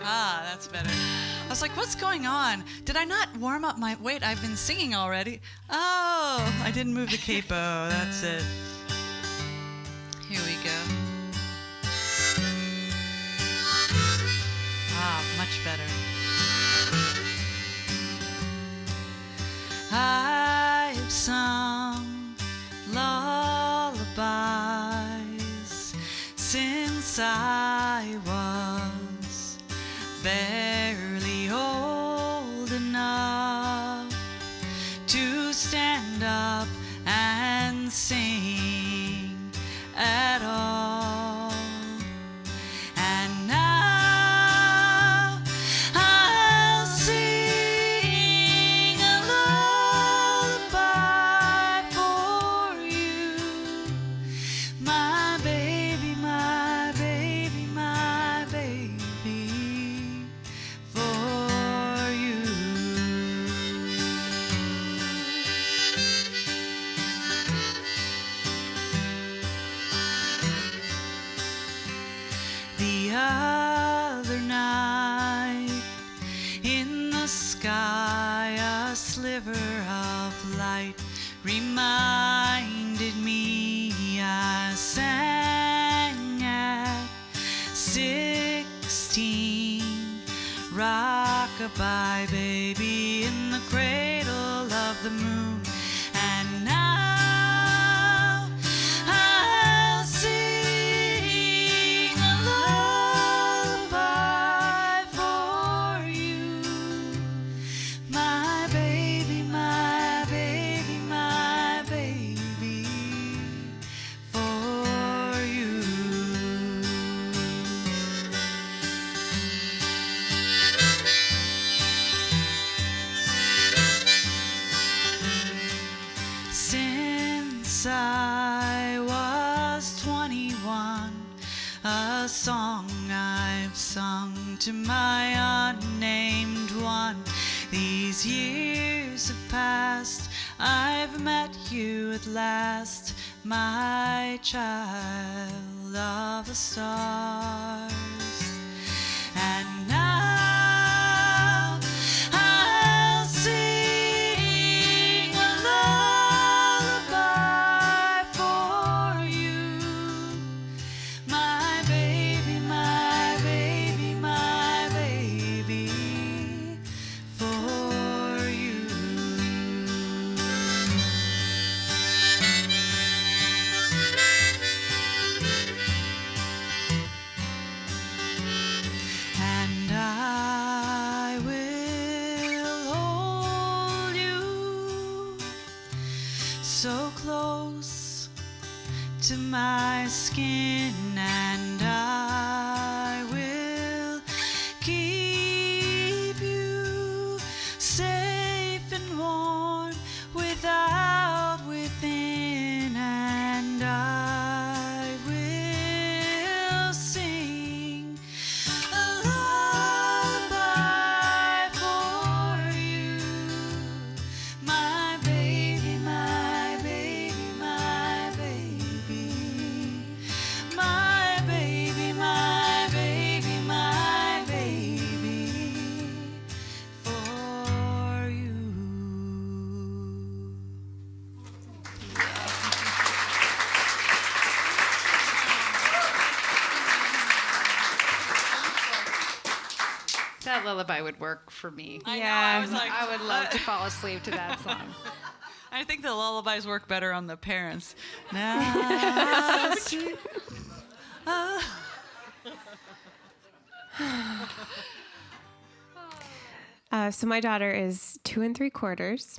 Ah, that's better. I was like, what's going on? Did I not warm up my... Wait, I've been singing already. Oh, I didn't move the capo. That's it. Here we go. Ah, much better. I have sung lullabies since I was barely old enough to stand up and sing at all. And now I'll sing a lullaby for you, my baby, my baby, my baby, for you. The other night, in the sky, a sliver of light reminded me I sang at 16. Rock-a-bye, baby, in the cradle of the moon. And now I'll sing a lullaby for you, my baby, my baby, my baby, for you. Since I was 21, a song I've sung to my unnamed one. These years have passed, I've met you at last, my child of the stars. And now I'll sing a lullaby for you, my baby, my baby, my baby, for you. And I will hold you so close to my skin, and I will keep you safe and warm without, within, and I will sing a lullaby for you, my baby, my baby, my baby, my baby. lullaby would work for me. I know, I was like, I would love to fall asleep to that song. I think the lullabies work better on the parents. Now, So my daughter is 2 3/4.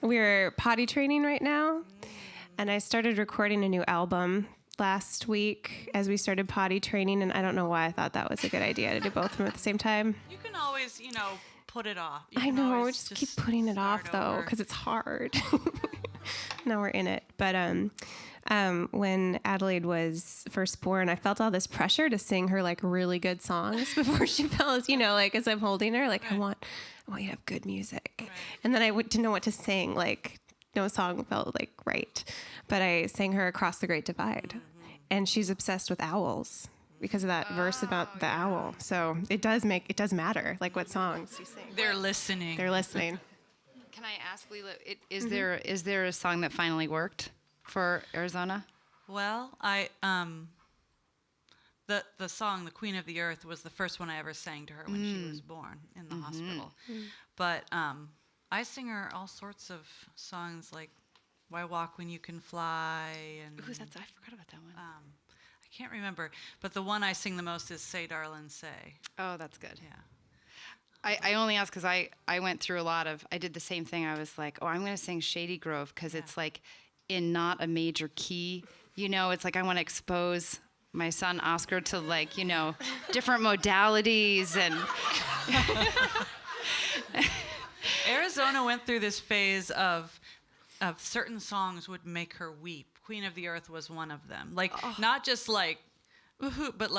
We're potty training right now, and I started recording a new album last week as we started potty training, and I don't know why I thought that was a good idea to do both of them at the same time. you can always, put it off. You I can know, always just keep putting it off start though, over. because it's hard. Now we're in it. But when Adelaide was first born, I felt all this pressure to sing her like really good songs before she fell. Like as I'm holding her, like I want you to have good music. Right. And then I didn't know what to sing. Like no song felt like right. But I sang her Across the Great Divide, and she's obsessed with owls because of that verse about the owl. So it does matter, like what songs you sing. They're listening. They're listening. Can I ask Leela, is there a song that finally worked for Arizona? Well, the song "The Queen of the Earth" was the first one I ever sang to her when she was born in the hospital. But I sing her all sorts of songs like "Why Walk When You Can Fly" and I forgot about that one. I can't remember, but the one I sing the most is "Say, Darlin', Say." Oh, that's good. Yeah. I only asked because I went through I did the same thing. I was like, I'm going to sing Shady Grove because it's like in not a major key. It's like I want to expose my son Oscar to different modalities and. Arizona went through this phase of certain songs would make her weep. "Queen of the Earth" was one of them. Not just woohoo, but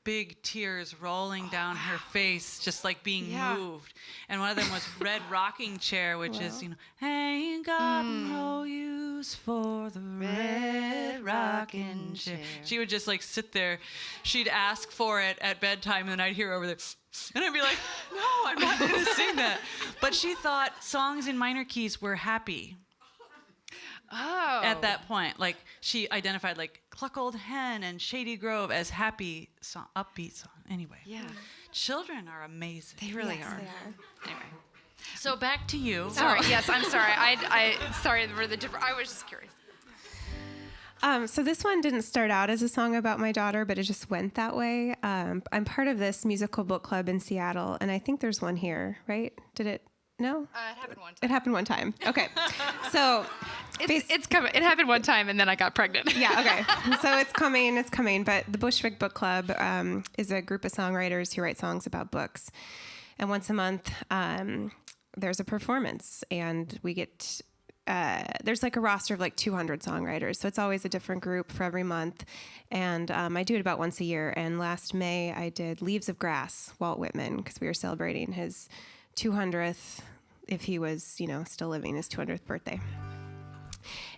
big tears rolling down her face, just being moved. And one of them was "Red Rocking Chair," which is, ain't got no use for the red rocking chair. She would just sit there. She'd ask for it at bedtime, and I'd hear over there, and I'd be like, no, I'm not going to sing that. But she thought songs in minor keys were happy. Oh. At that point, she identified "Cluck Old Hen" and "Shady Grove" as happy song, upbeat song. Anyway, children are amazing. They really are. They are. Anyway. So back to you. Sorry. Yes, I'm sorry. I sorry for the different. I was just curious. So this one didn't start out as a song about my daughter, but it just went that way. I'm part of this musical book club in Seattle, and I think there's one here, right? Did it? No? It happened one time. It happened one time. Okay. So It's coming. It happened one time, and then I got pregnant. yeah, okay. So it's coming. But the Bushwick Book Club is a group of songwriters who write songs about books. And once a month, there's a performance, and we get... there's a roster of 200 songwriters, so it's always a different group for every month. And I do it about once a year. And last May, I did Leaves of Grass, Walt Whitman, because we were celebrating his 200th, if he was, still living, his 200th birthday.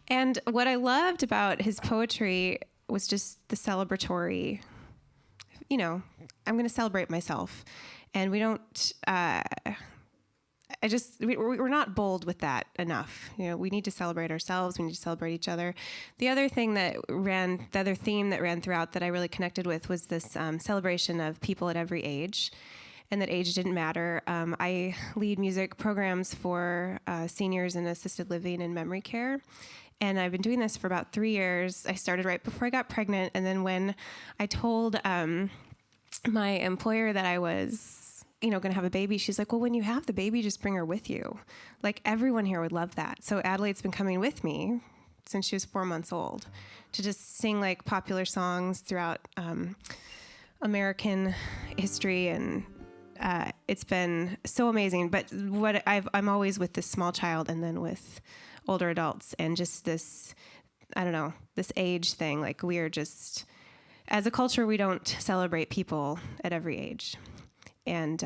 And what I loved about his poetry was just the celebratory, I'm going to celebrate myself. And we don't... we're not bold with that enough. We need to celebrate ourselves. We need to celebrate each other. The other theme that ran throughout that I really connected with was this celebration of people at every age, and that age didn't matter. I lead music programs for seniors in assisted living and memory care. And I've been doing this for about 3 years. I started right before I got pregnant. And then when I told my employer that I was going to have a baby, she's like, well, when you have the baby, just bring her with you. Everyone here would love that. So Adelaide's been coming with me since she was 4 months old to just sing popular songs throughout American history. And it's been so amazing. But I'm always with this small child and then with older adults, and just this, this age thing. We are just, as a culture, we don't celebrate people at every age. And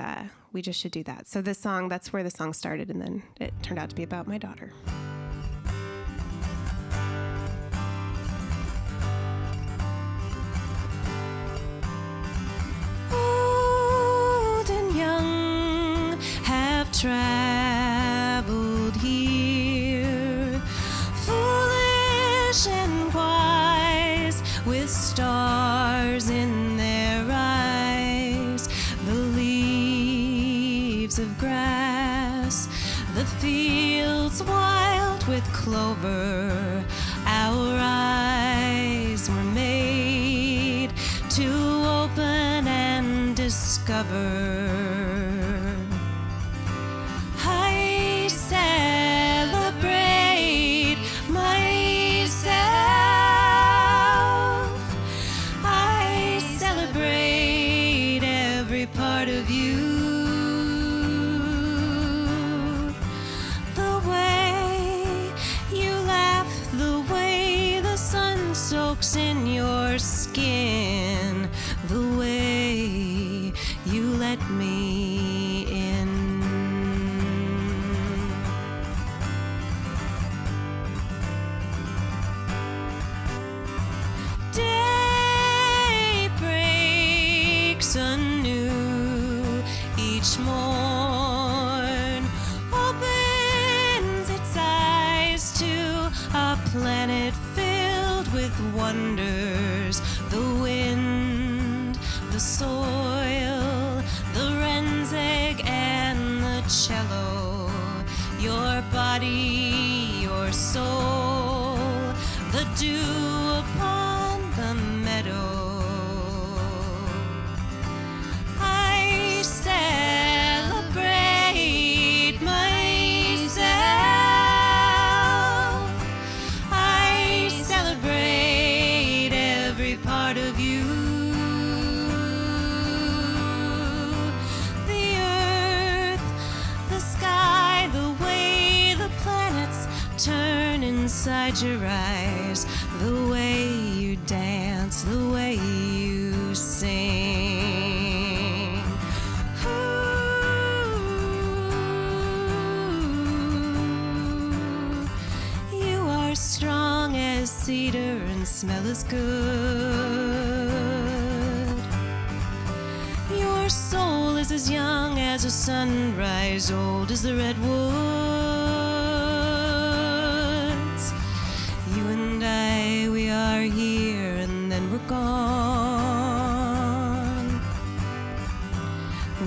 we just should do that. So this song, that's where the song started, and then it turned out to be about my daughter. Old and young have traveled here, foolish and wise, with stars in their eyes. The leaves fields wild with clover, our eyes were made to open and discover. I celebrate myself. I celebrate every part of you. The way you laugh, the way the sun soaks in your skin, the way you let me in. Day breaks anew each morn, opens its eyes to a planet filled with wonders. The wind, the soil, the wren's egg and the cello, your body, your soul, the dew upon the meadow. I celebrate myself. I celebrate every part of you. The earth, the sky, the way the planets turn inside your eyes, the way you dance, the way you sing. Ooh, you are strong as cedar and smell as good. Your soul is as young as a sunrise, old as the redwoods. You and I, we are here and then we're gone.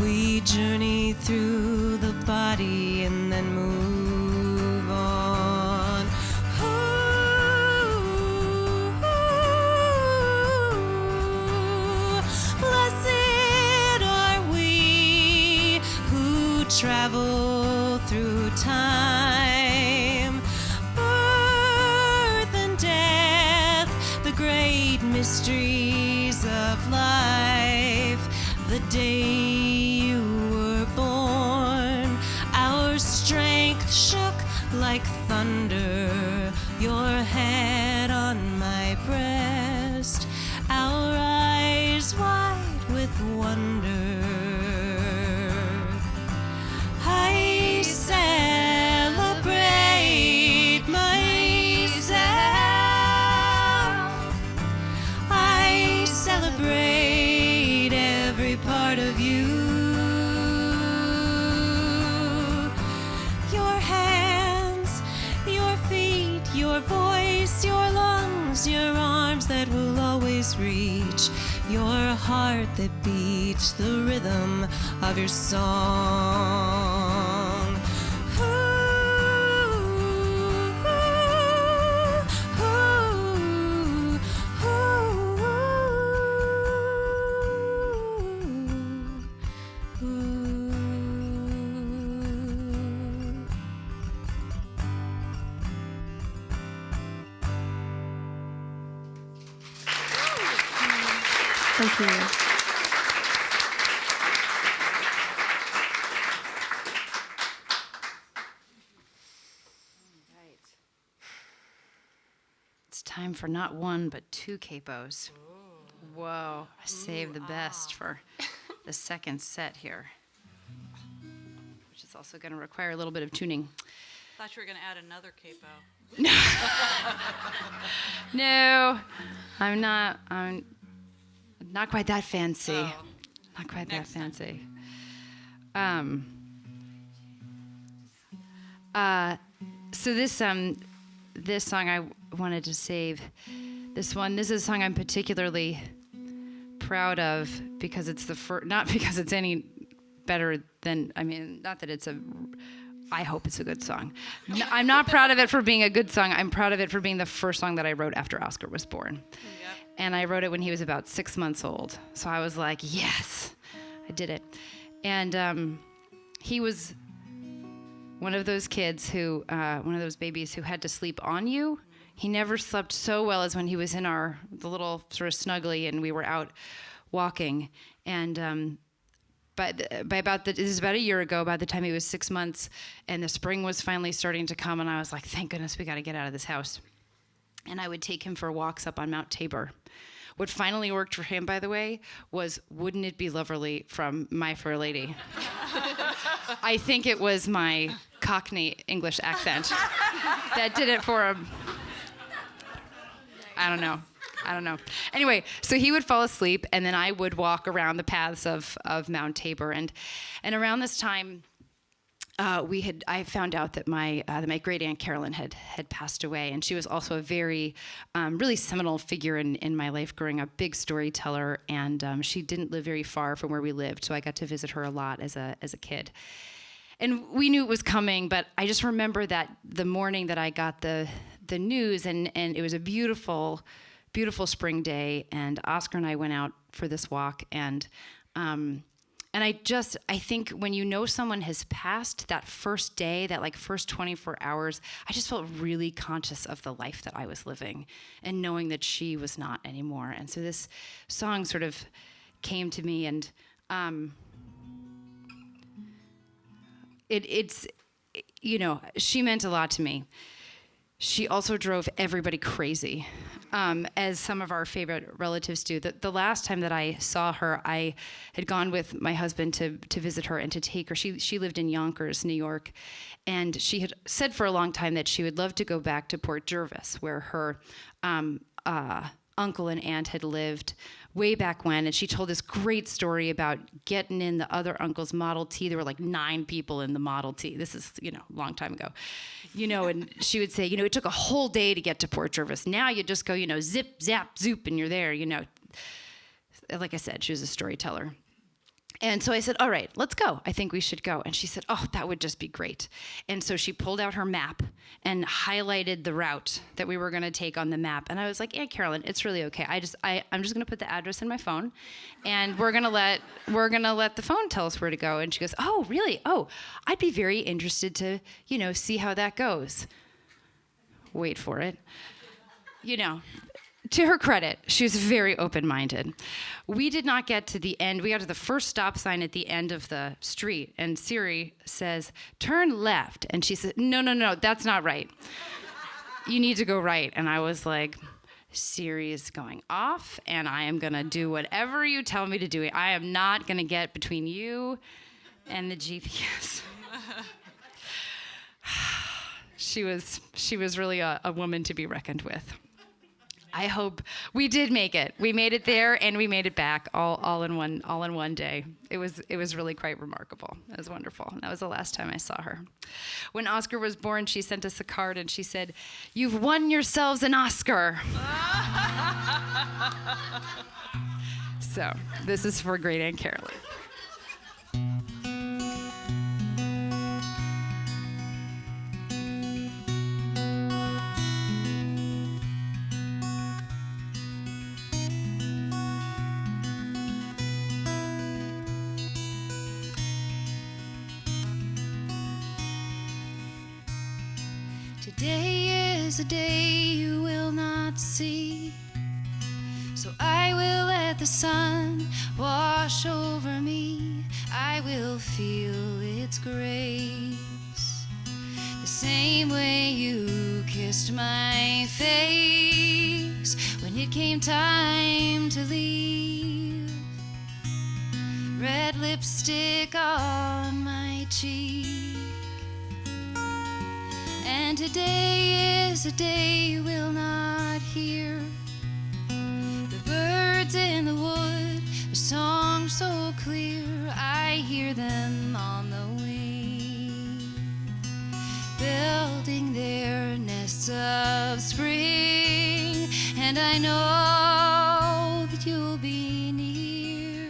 We journey through the body and then move on. Ooh, blessed are we who travel through time, birth and death, the great mysteries of life. The day you were born, our strength shook like thunder, your head on my breast, our eyes wide with wonder. I celebrate myself. I celebrate every part of you. Your hands, your feet, your voice, your lungs, your arms that will always reach, your heart that beats the rhythm of your song. Thank you. It's time for not one, but two capos. Whoa, I saved the best for the second set here, which is also going to require a little bit of tuning. Thought you were going to add another capo. No, I'm not quite that fancy. Oh. Not quite Next that time. fancy. So this song I wanted to save. This is a song I'm particularly proud of because it's the first, not because it's any better than, I mean, not that it's a I hope it's a good song. I'm not proud of it for being a good song. I'm proud of it for being the first song that I wrote after Oscar was born. Yep. And I wrote it when he was about 6 months old. So I was like, yes, I did it. And he was one of those kids who, one of those babies who had to sleep on you. He never slept so well as when he was in the little sort of snuggly and we were out walking. And this is about a year ago, by the time he was 6 months, and the spring was finally starting to come, and I was like, thank goodness we got to get out of this house. And I would take him for walks up on Mount Tabor. What finally worked for him, by the way, was Wouldn't It Be Lovely from My Fair Lady. I think it was my Cockney English accent that did it for him. I don't know. Anyway, so he would fall asleep, and then I would walk around the paths of Mount Tabor. And around this time, I found out that my great Aunt Carolyn had passed away, and she was also a very really seminal figure in my life growing up, big storyteller, and she didn't live very far from where we lived, so I got to visit her a lot as a kid. And we knew it was coming, but I just remember that the morning that I got the news, and it was a beautiful spring day, and Oscar and I went out for this walk, and I think when you know someone has passed, that first day, that like first 24 hours, I just felt really conscious of the life that I was living and knowing that she was not anymore. And so this song sort of came to me, and she meant a lot to me. She also drove everybody crazy, as some of our favorite relatives do. The last time that I saw her, I had gone with my husband to visit her and to take her. She lived in Yonkers, New York, and she had said for a long time that she would love to go back to Port Jervis, where her uncle and aunt had lived way back when, and she told this great story about getting in the other uncle's Model T. There were like 9 people in the Model T. This is, a long time ago. And she would say, it took a whole day to get to Port Jervis. Now you just go, zip, zap, zoop, and you're there, Like I said, she was a storyteller. And so I said, all right, let's go. I think we should go. And she said, oh, that would just be great. And so she pulled out her map and highlighted the route that we were going to take on the map. And I was like, Aunt Carolyn, it's really okay. I'm just going to put the address in my phone, and we're going to let the phone tell us where to go. And she goes, oh, really? Oh, I'd be very interested to, see how that goes. Wait for it. To her credit, she was very open-minded. We did not get to the end. We got to the first stop sign at the end of the street, and Siri says, turn left. And she said, no, that's not right. You need to go right. And I was like, Siri is going off, and I am going to do whatever you tell me to do. I am not going to get between you and the GPS. She was really a woman to be reckoned with. I hope we did make it. We made it there, and we made it back all in one day. It was really quite remarkable. It was wonderful. And that was the last time I saw her. When Oscar was born, she sent us a card, and she said, "You've won yourselves an Oscar." So this is for great Aunt Carolyn. Today is a day you will not see, so I will let the sun wash over me. I will feel its grace, the same way you kissed my face when it came time to leave. Red lipstick on my cheek. And today is a day you will not hear the birds in the wood, a song so clear. I hear them on the wing, building their nests of spring. And I know that you'll be near,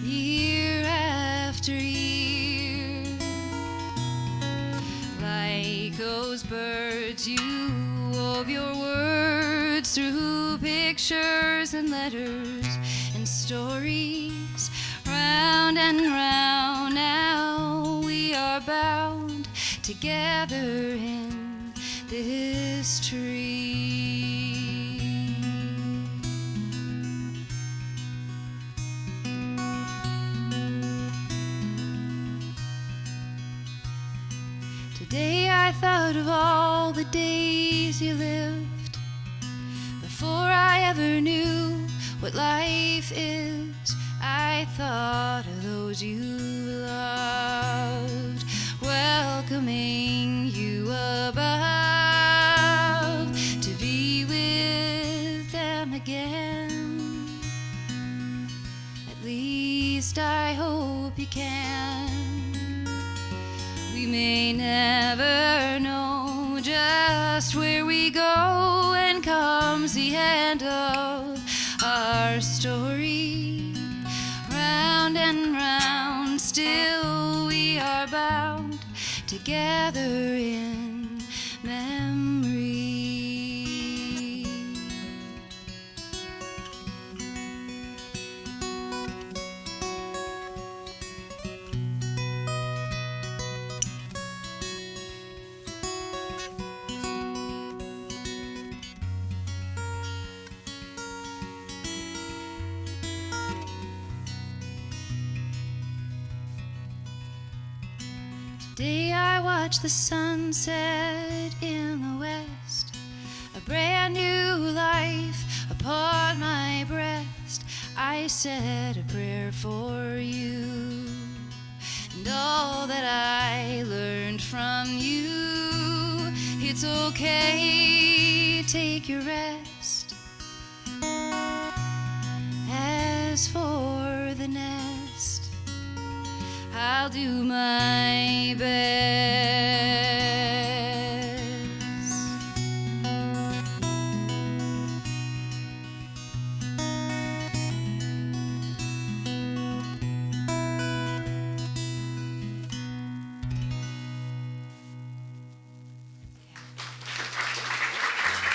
year after year. those birds. You wove your words through pictures and letters and stories. Round and round now we are bound together in this tree. Today I thought of all the days you lived before I ever knew what life is. I thought of those you loved, welcoming you above to be with them again. At least I hope you can. We may never know just where we go when comes the end of our story. Round and round, still we are bound together in memory. Today I watch the sunset in the west, a brand new life upon my breast. I said a prayer for you and all that I learned from you. It's okay, take your rest. As for the nest, I'll do my best.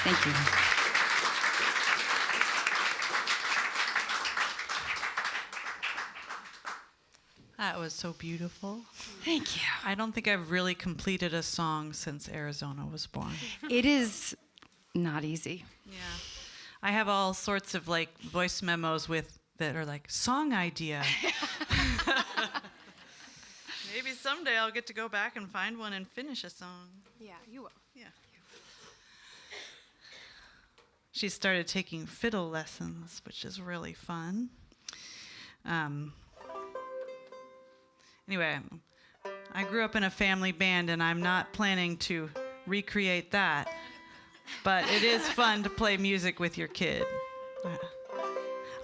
Thank you. That was so beautiful. Thank you. I don't think I've really completed a song since Arizona was born. It is not easy. Yeah. I have all sorts of like voice memos that are like song idea. Maybe someday I'll get to go back and find one and finish a song. Yeah, you will. Yeah. She started taking fiddle lessons, which is really fun. Anyway, I grew up in a family band, and I'm not planning to recreate that. But it is fun to play music with your kid.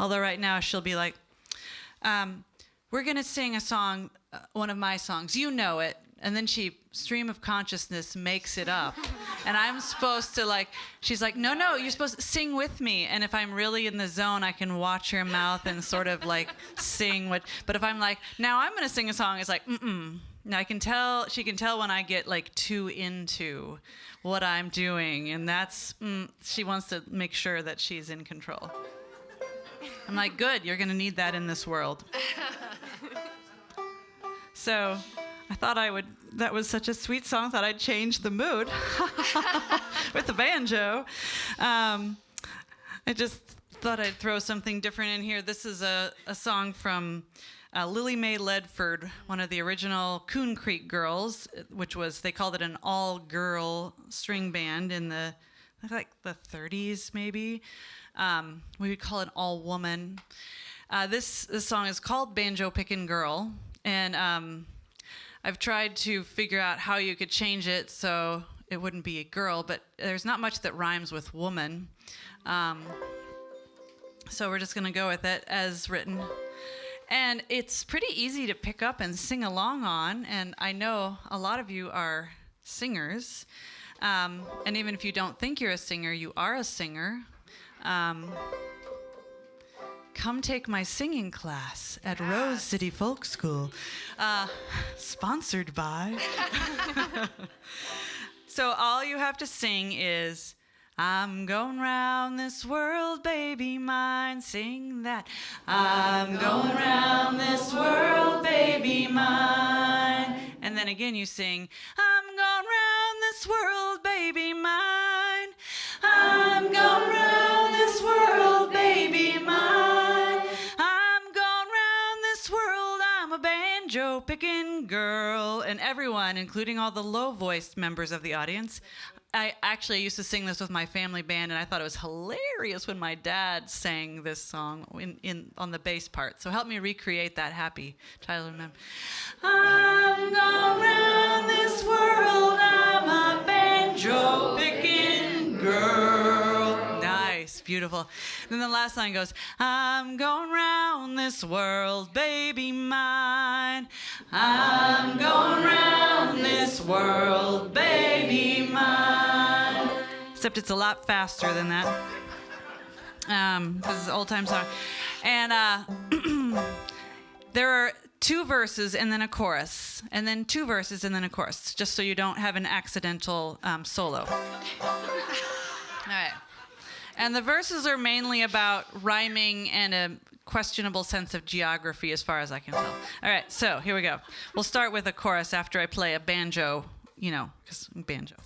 Although right now she'll be like, we're going to sing a song, one of my songs. You know it. And then she, stream of consciousness, makes it up. And I'm supposed to like, she's like, no, you're supposed to sing with me. And if I'm really in the zone, I can watch her mouth and sort of like sing what, but if I'm like, now I'm going to sing a song, it's like, Now she can tell when I get like too into what I'm doing. And that's, she wants to make sure that she's in control. I'm like, good, you're going to need that in this world. So I thought that was such a sweet song, thought I'd change the mood with the banjo. I just thought I'd throw something different in here. This is a song from Lily Mae Ledford, one of the original Coon Creek Girls, which was, they called it an all-girl string band in the 30s maybe. We would call it all-woman. This song is called Banjo Pickin' Girl, and I've tried to figure out how you could change it so it wouldn't be a girl, but there's not much that rhymes with woman. So we're just going to go with it as written. And it's pretty easy to pick up and sing along on, and I know a lot of you are singers. And even if you don't think you're a singer, you are a singer. Come take my singing class at Rose City Folk School. Sponsored by. So all you have to sing is, I'm going round this world, baby mine. Sing that. I'm going round this world, baby mine. And then again you sing, I'm going round this world, baby mine. I'm going round this world, baby mine. I'm going round this world, I'm a banjo picking girl. And everyone, including all the low-voiced members of the audience, I actually used to sing this with my family band, and I thought it was hilarious when my dad sang this song on the bass part. So help me recreate that happy childhood memory. I'm going round this world, I'm a banjo picking girl. Nice, beautiful. Then the last line goes, I'm going round this world, baby mine. I'm going round this world, baby mine. Except it's a lot faster than that. This is an old-time song. And there are 2 verses and then a chorus, and then 2 verses and then a chorus, just so you don't have an accidental solo. All right. And the verses are mainly about rhyming and a questionable sense of geography as far as I can tell. All right, so here we go. We'll start with a chorus after I play a banjo, because banjo.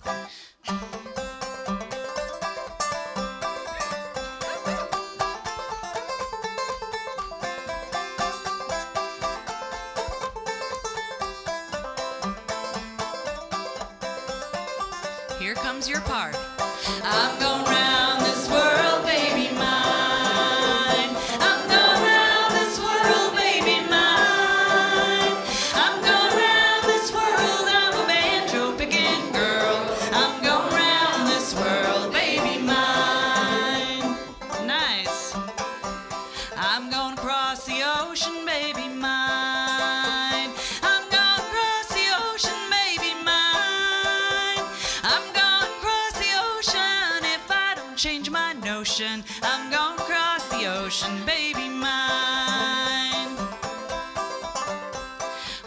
Here comes your part. I'm going round this world, baby mine. I'm going round this world, baby mine. I'm going round this world, I'm a banjo picking girl. I'm going round this world, baby mine. Nice. I'm going across the ocean, baby mine. I'm going across the ocean, baby mine. I'm going across the ocean if I don't change my notion. I'm going across the ocean, baby mine.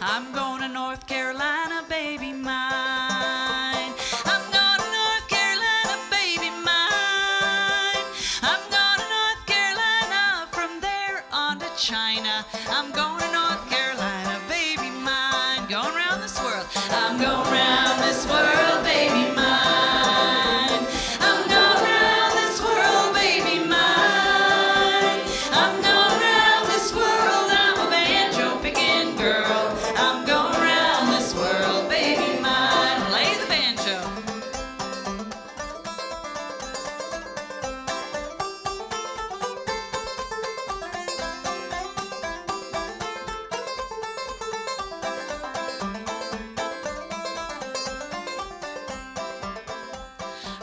I'm going to North Carolina, baby mine. I'm going to North Carolina, baby mine. I'm going to North Carolina, from there on to China. I'm going to North Carolina, baby mine. Going around this world. I'm going around this world, baby mine. I'm going around this world, baby mine. I'm going around this world, I'm a banjo picking girl. I'm going around this world, baby mine. Play the banjo.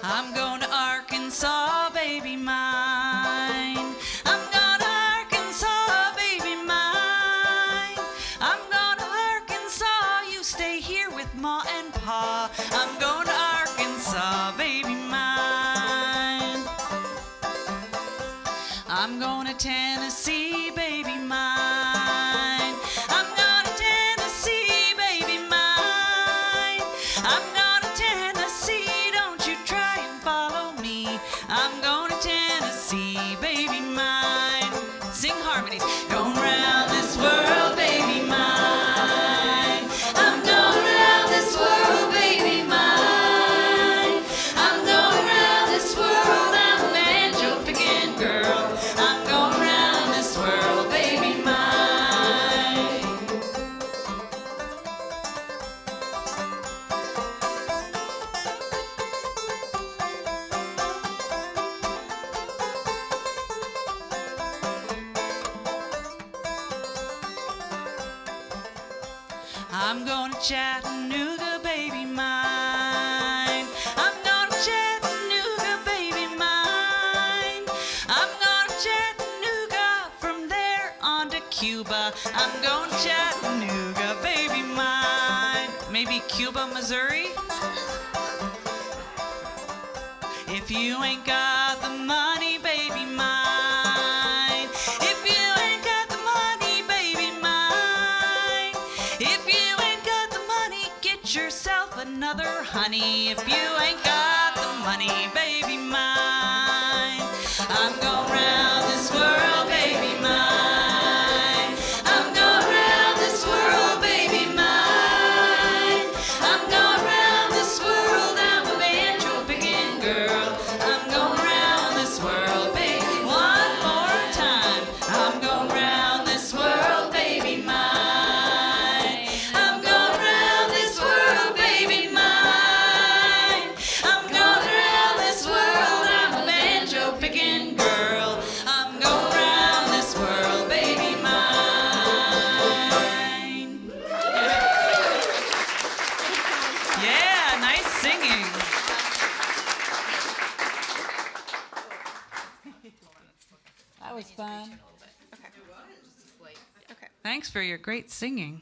I'm going to Arkansas, baby mine. I'm going to Arkansas, baby mine. I'm going to Arkansas, you stay here with Ma and Pa. I'm going to Arkansas, baby mine. I'm going to Tennessee, baby mine. I'm going to Tennessee, baby mine. I'm going to Tennessee, don't you try and follow me. I'm going to Tennessee, baby mine. Sing harmonies. Going round this world, baby mine. I'm going round this world, baby mine. I'm going round this world, I'm a banjo picking girl. I'm going round this world, baby mine. I'm going to Chattanooga, baby mine. I'm going to Chattanooga, baby mine. I'm going to Chattanooga, from there on to Cuba. I'm going to Chattanooga, baby mine. Maybe Cuba, Missouri? If you ain't got the money, baby mine. If you ain't got the money, baby mine. If you ain't got the money, get yourself another honey, if you ain't got the money, baby mine. I'm going round this world, baby mine. I'm going round this world, baby mine. I'm going round this world, I'm a banjo picking girl. I'm going round this world, baby, one more time. I'm going round this world, baby mine. I'm going round this world, baby mine. I'm going round this world, I'm a banjo picking girl. I'm going round this world, baby mine. Yeah, nice singing. That was fun. Thanks for your great singing.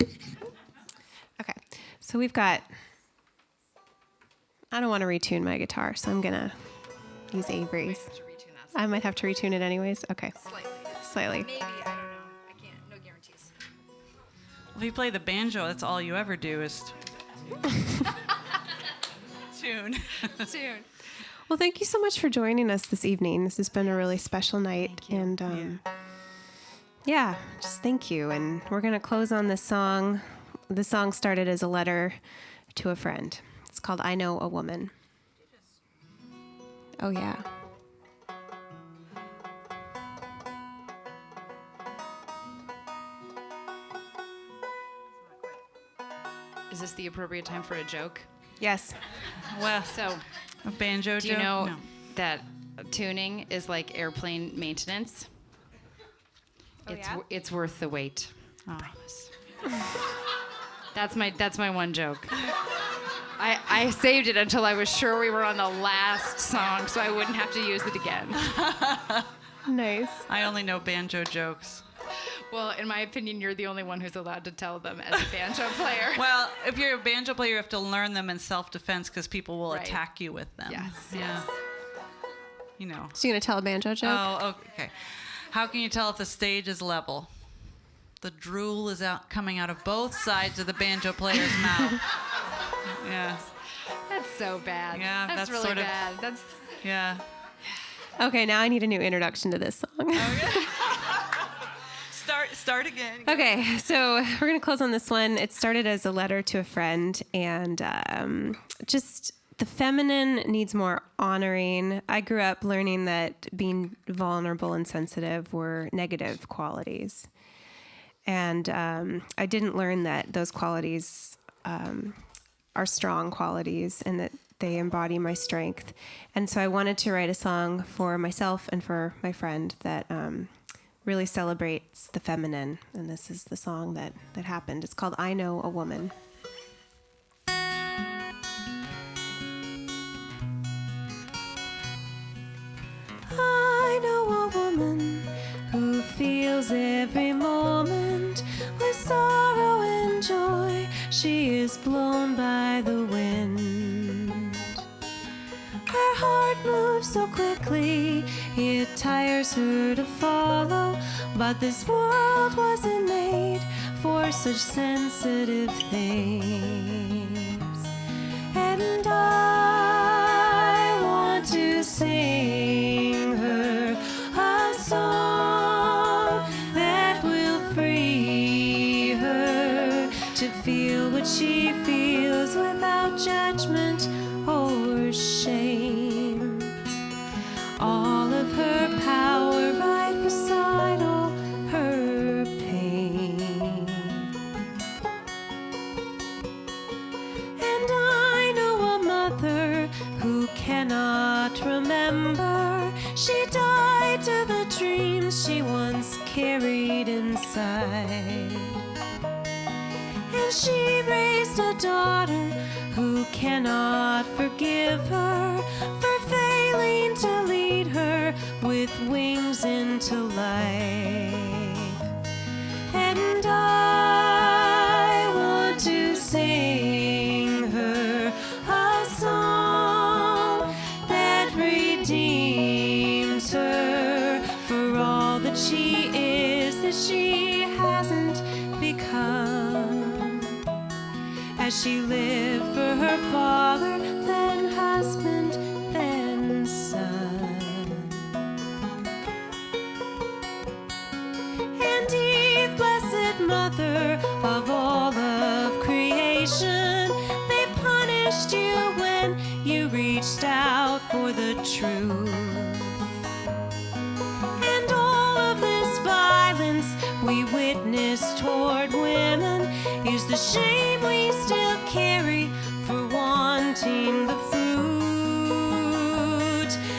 Okay, so we've got. I don't want to retune my guitar, so I'm gonna use Avery's. I might have to retune it anyways. Okay, slightly. Maybe, I don't know. I can't, no guarantees. If you play the banjo, that's all you ever do is tune. Soon. Well, thank you so much for joining us this evening. This has been a really special night, and yeah, just thank you. And we're gonna close on this song. The song started as a letter to a friend. It's called "I Know a Woman." Oh yeah. Is this the appropriate time for a joke? Yes. Well, So, a banjo do you joke? know No. that tuning is like airplane maintenance? It's worth the wait. Oh. That's my one joke. I saved it until I was sure we were on the last song, so I wouldn't have to use it again. Nice. I only know banjo jokes. Well, in my opinion, you're the only one who's allowed to tell them as a banjo player. Well, if you're a banjo player, you have to learn them in self-defense because people will Right. attack you with them. Yes, Yeah. yes. You know. So you gonna tell a banjo joke? Oh, okay. How can you tell if the stage is level? The drool is coming out of both sides of the banjo player's mouth. Yeah. That's so bad. Yeah, that's really sort of- bad. That's Yeah. Okay, now I need a new introduction to this song. Start again. Okay, so we're going to close on this one. It started as a letter to a friend, and just the feminine needs more honoring. I grew up learning that being vulnerable and sensitive were negative qualities. And I didn't learn that those qualities are strong qualities and that they embody my strength. And so I wanted to write a song for myself and for my friend that really celebrates the feminine. And this is the song that happened. It's called "I Know a Woman." I know a woman who feels every moment with sorrow and joy. She is blown by the wind. Her heart moves so quickly, it tires her to follow. But this world wasn't made for such sensitive things. And I want to sing her a song that will free her to feel what she feels without judgment or shame. All of her power right beside all her pain. And I know a mother who cannot remember. She died to the dreams she once carried inside. And she raised a daughter who cannot forgive her for failing to lead her with wings into life. And I want to sing her a song that redeems her for all that she is, that she hasn't become. As as she lived for her father, then husband, then son. And Eve, blessed mother of all of creation, they punished you when you reached out for the truth. And all of this violence we witness toward women is the shame we still carry for wanting the fruit.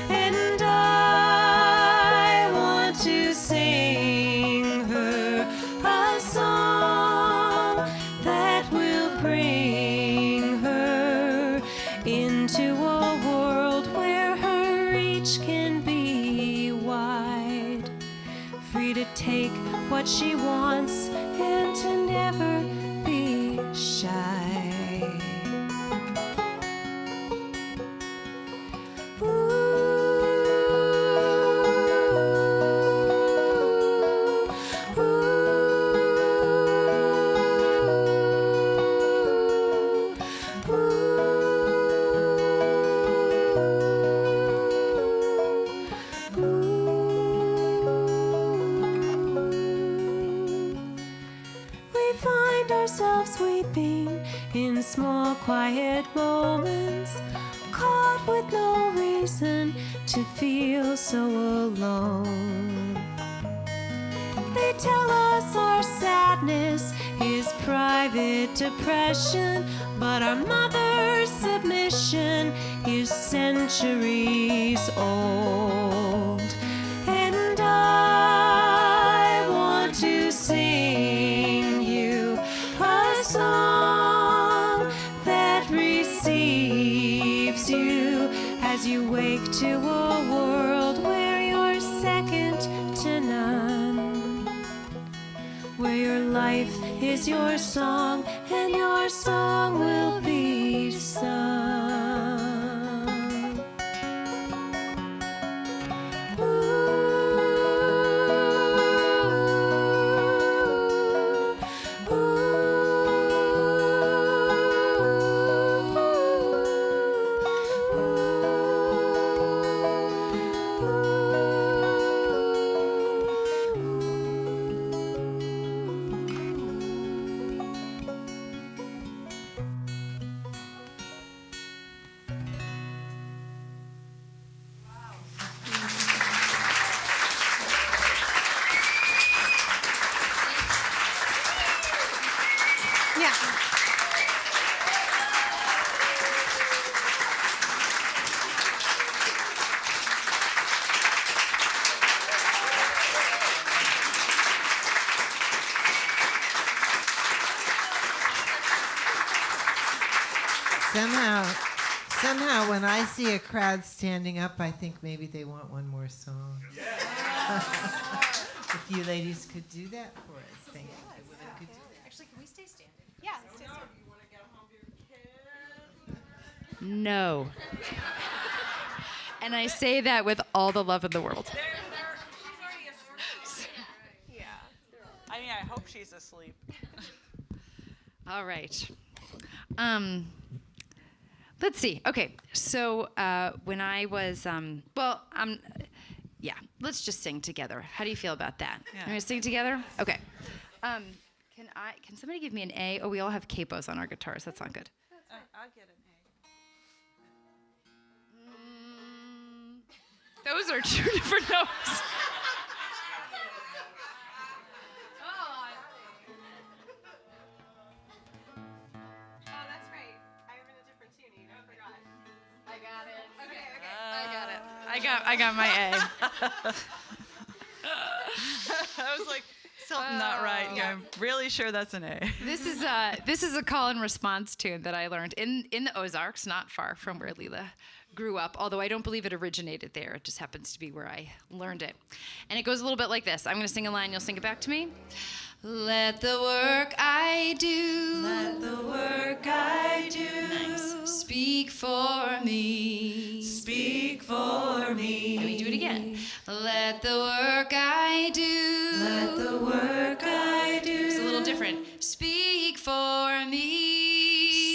And I want to sing her a song that will bring her into a world where her reach can be wide, free to take what she wants and to never be shy. We find ourselves weeping in small, quiet moments, caught with no reason to feel so alone. They tell us our sadness is private depression, but our mother's submission is centuries old. And I want to sing you a song that receives you as you wake to a world where you're second to none, where your life is your song and your song will be sung. Somehow, when I see a crowd standing up, I think maybe they want one more song. If you ladies could do that for us, thank you. The women could do that. Actually, can we stay standing? Yeah, stay standing. You want to get home to your kid? No. And I say that with all the love in the world. She's already asleep. Yeah. I mean, I hope she's asleep. All right. Let's see. Okay. So when I was, yeah, let's just sing together. How do you feel about that? Yeah. Are we gonna sing together? Okay. Can somebody give me an A? Oh, we all have capos on our guitars. That's not good. I'll get an A. Those are two different notes. I got my A. I was like, something not right. Yeah, I'm really sure that's an A. This is a call and response tune that I learned in the Ozarks, not far from where Leela grew up, although I don't believe it originated there. It just happens to be where I learned it. And it goes a little bit like this. I'm going to sing a line, you'll sing it back to me. Let the work I do, Let the work I do nice, speak for me. speak for me. Can we do it again? Let the work I do. Let the work I do It's a little different. Speak for me.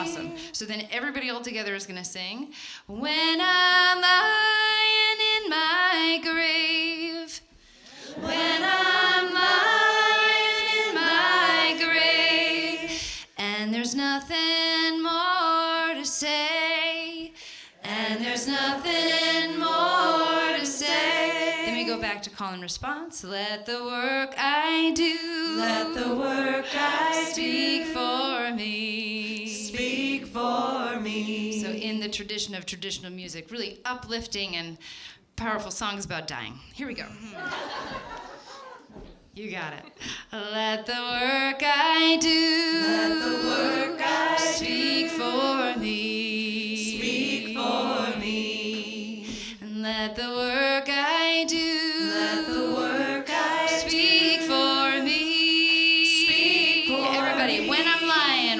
Awesome. So then everybody all together is going to sing, when I'm lying in my grave, when I'm lying in my grave, and there's nothing more to say, and there's nothing more to say. Then we go back to call and response. Let the work I do, let the work I speak for me. Speak for me. So in the tradition of traditional music, really uplifting and powerful songs about dying. Here we go. You got it. Let the work I do, let the work I speak for me. Speak for me. And let the work I do, Let the work I speak for me. Speak for Everybody, me. when I'm lying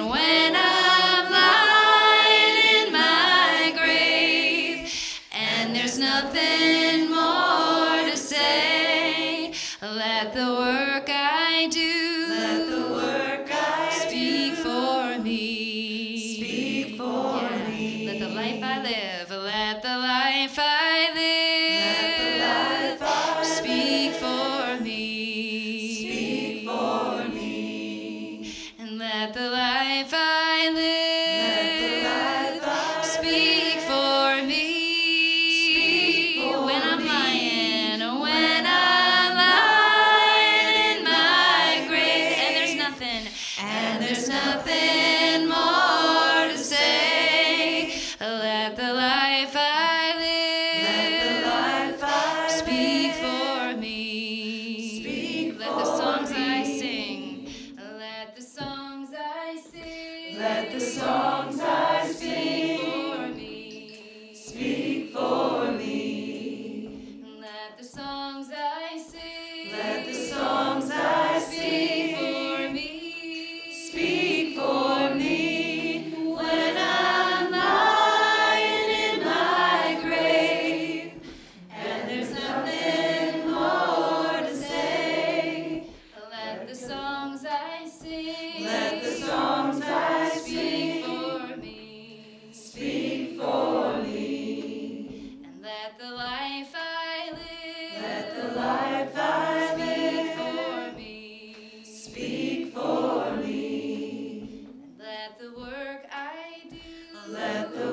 in my grave, and there's nothing more to say, let the work I do, Let the work I speak for me. Speak for me. Let the life I live, let the life I live, life I speak for me. Speak for me. And let the life I live, speak for me. When I'm lying in my grave, and there's nothing more to say. Let the life I live, speak for me. Let the songs I sing, let the songs I sing, Let the songs I speak sing for me. speak for me. Let the songs I sing, Let the songs I speak sing for me. speak for me. When I'm lying in my grave, and there's nothing more to say. Let the songs I sing, Let the songs I speak sing for me. speak for me. And let the life I live, Let the life I speak live for me. speak for me. And let the work I do, Let the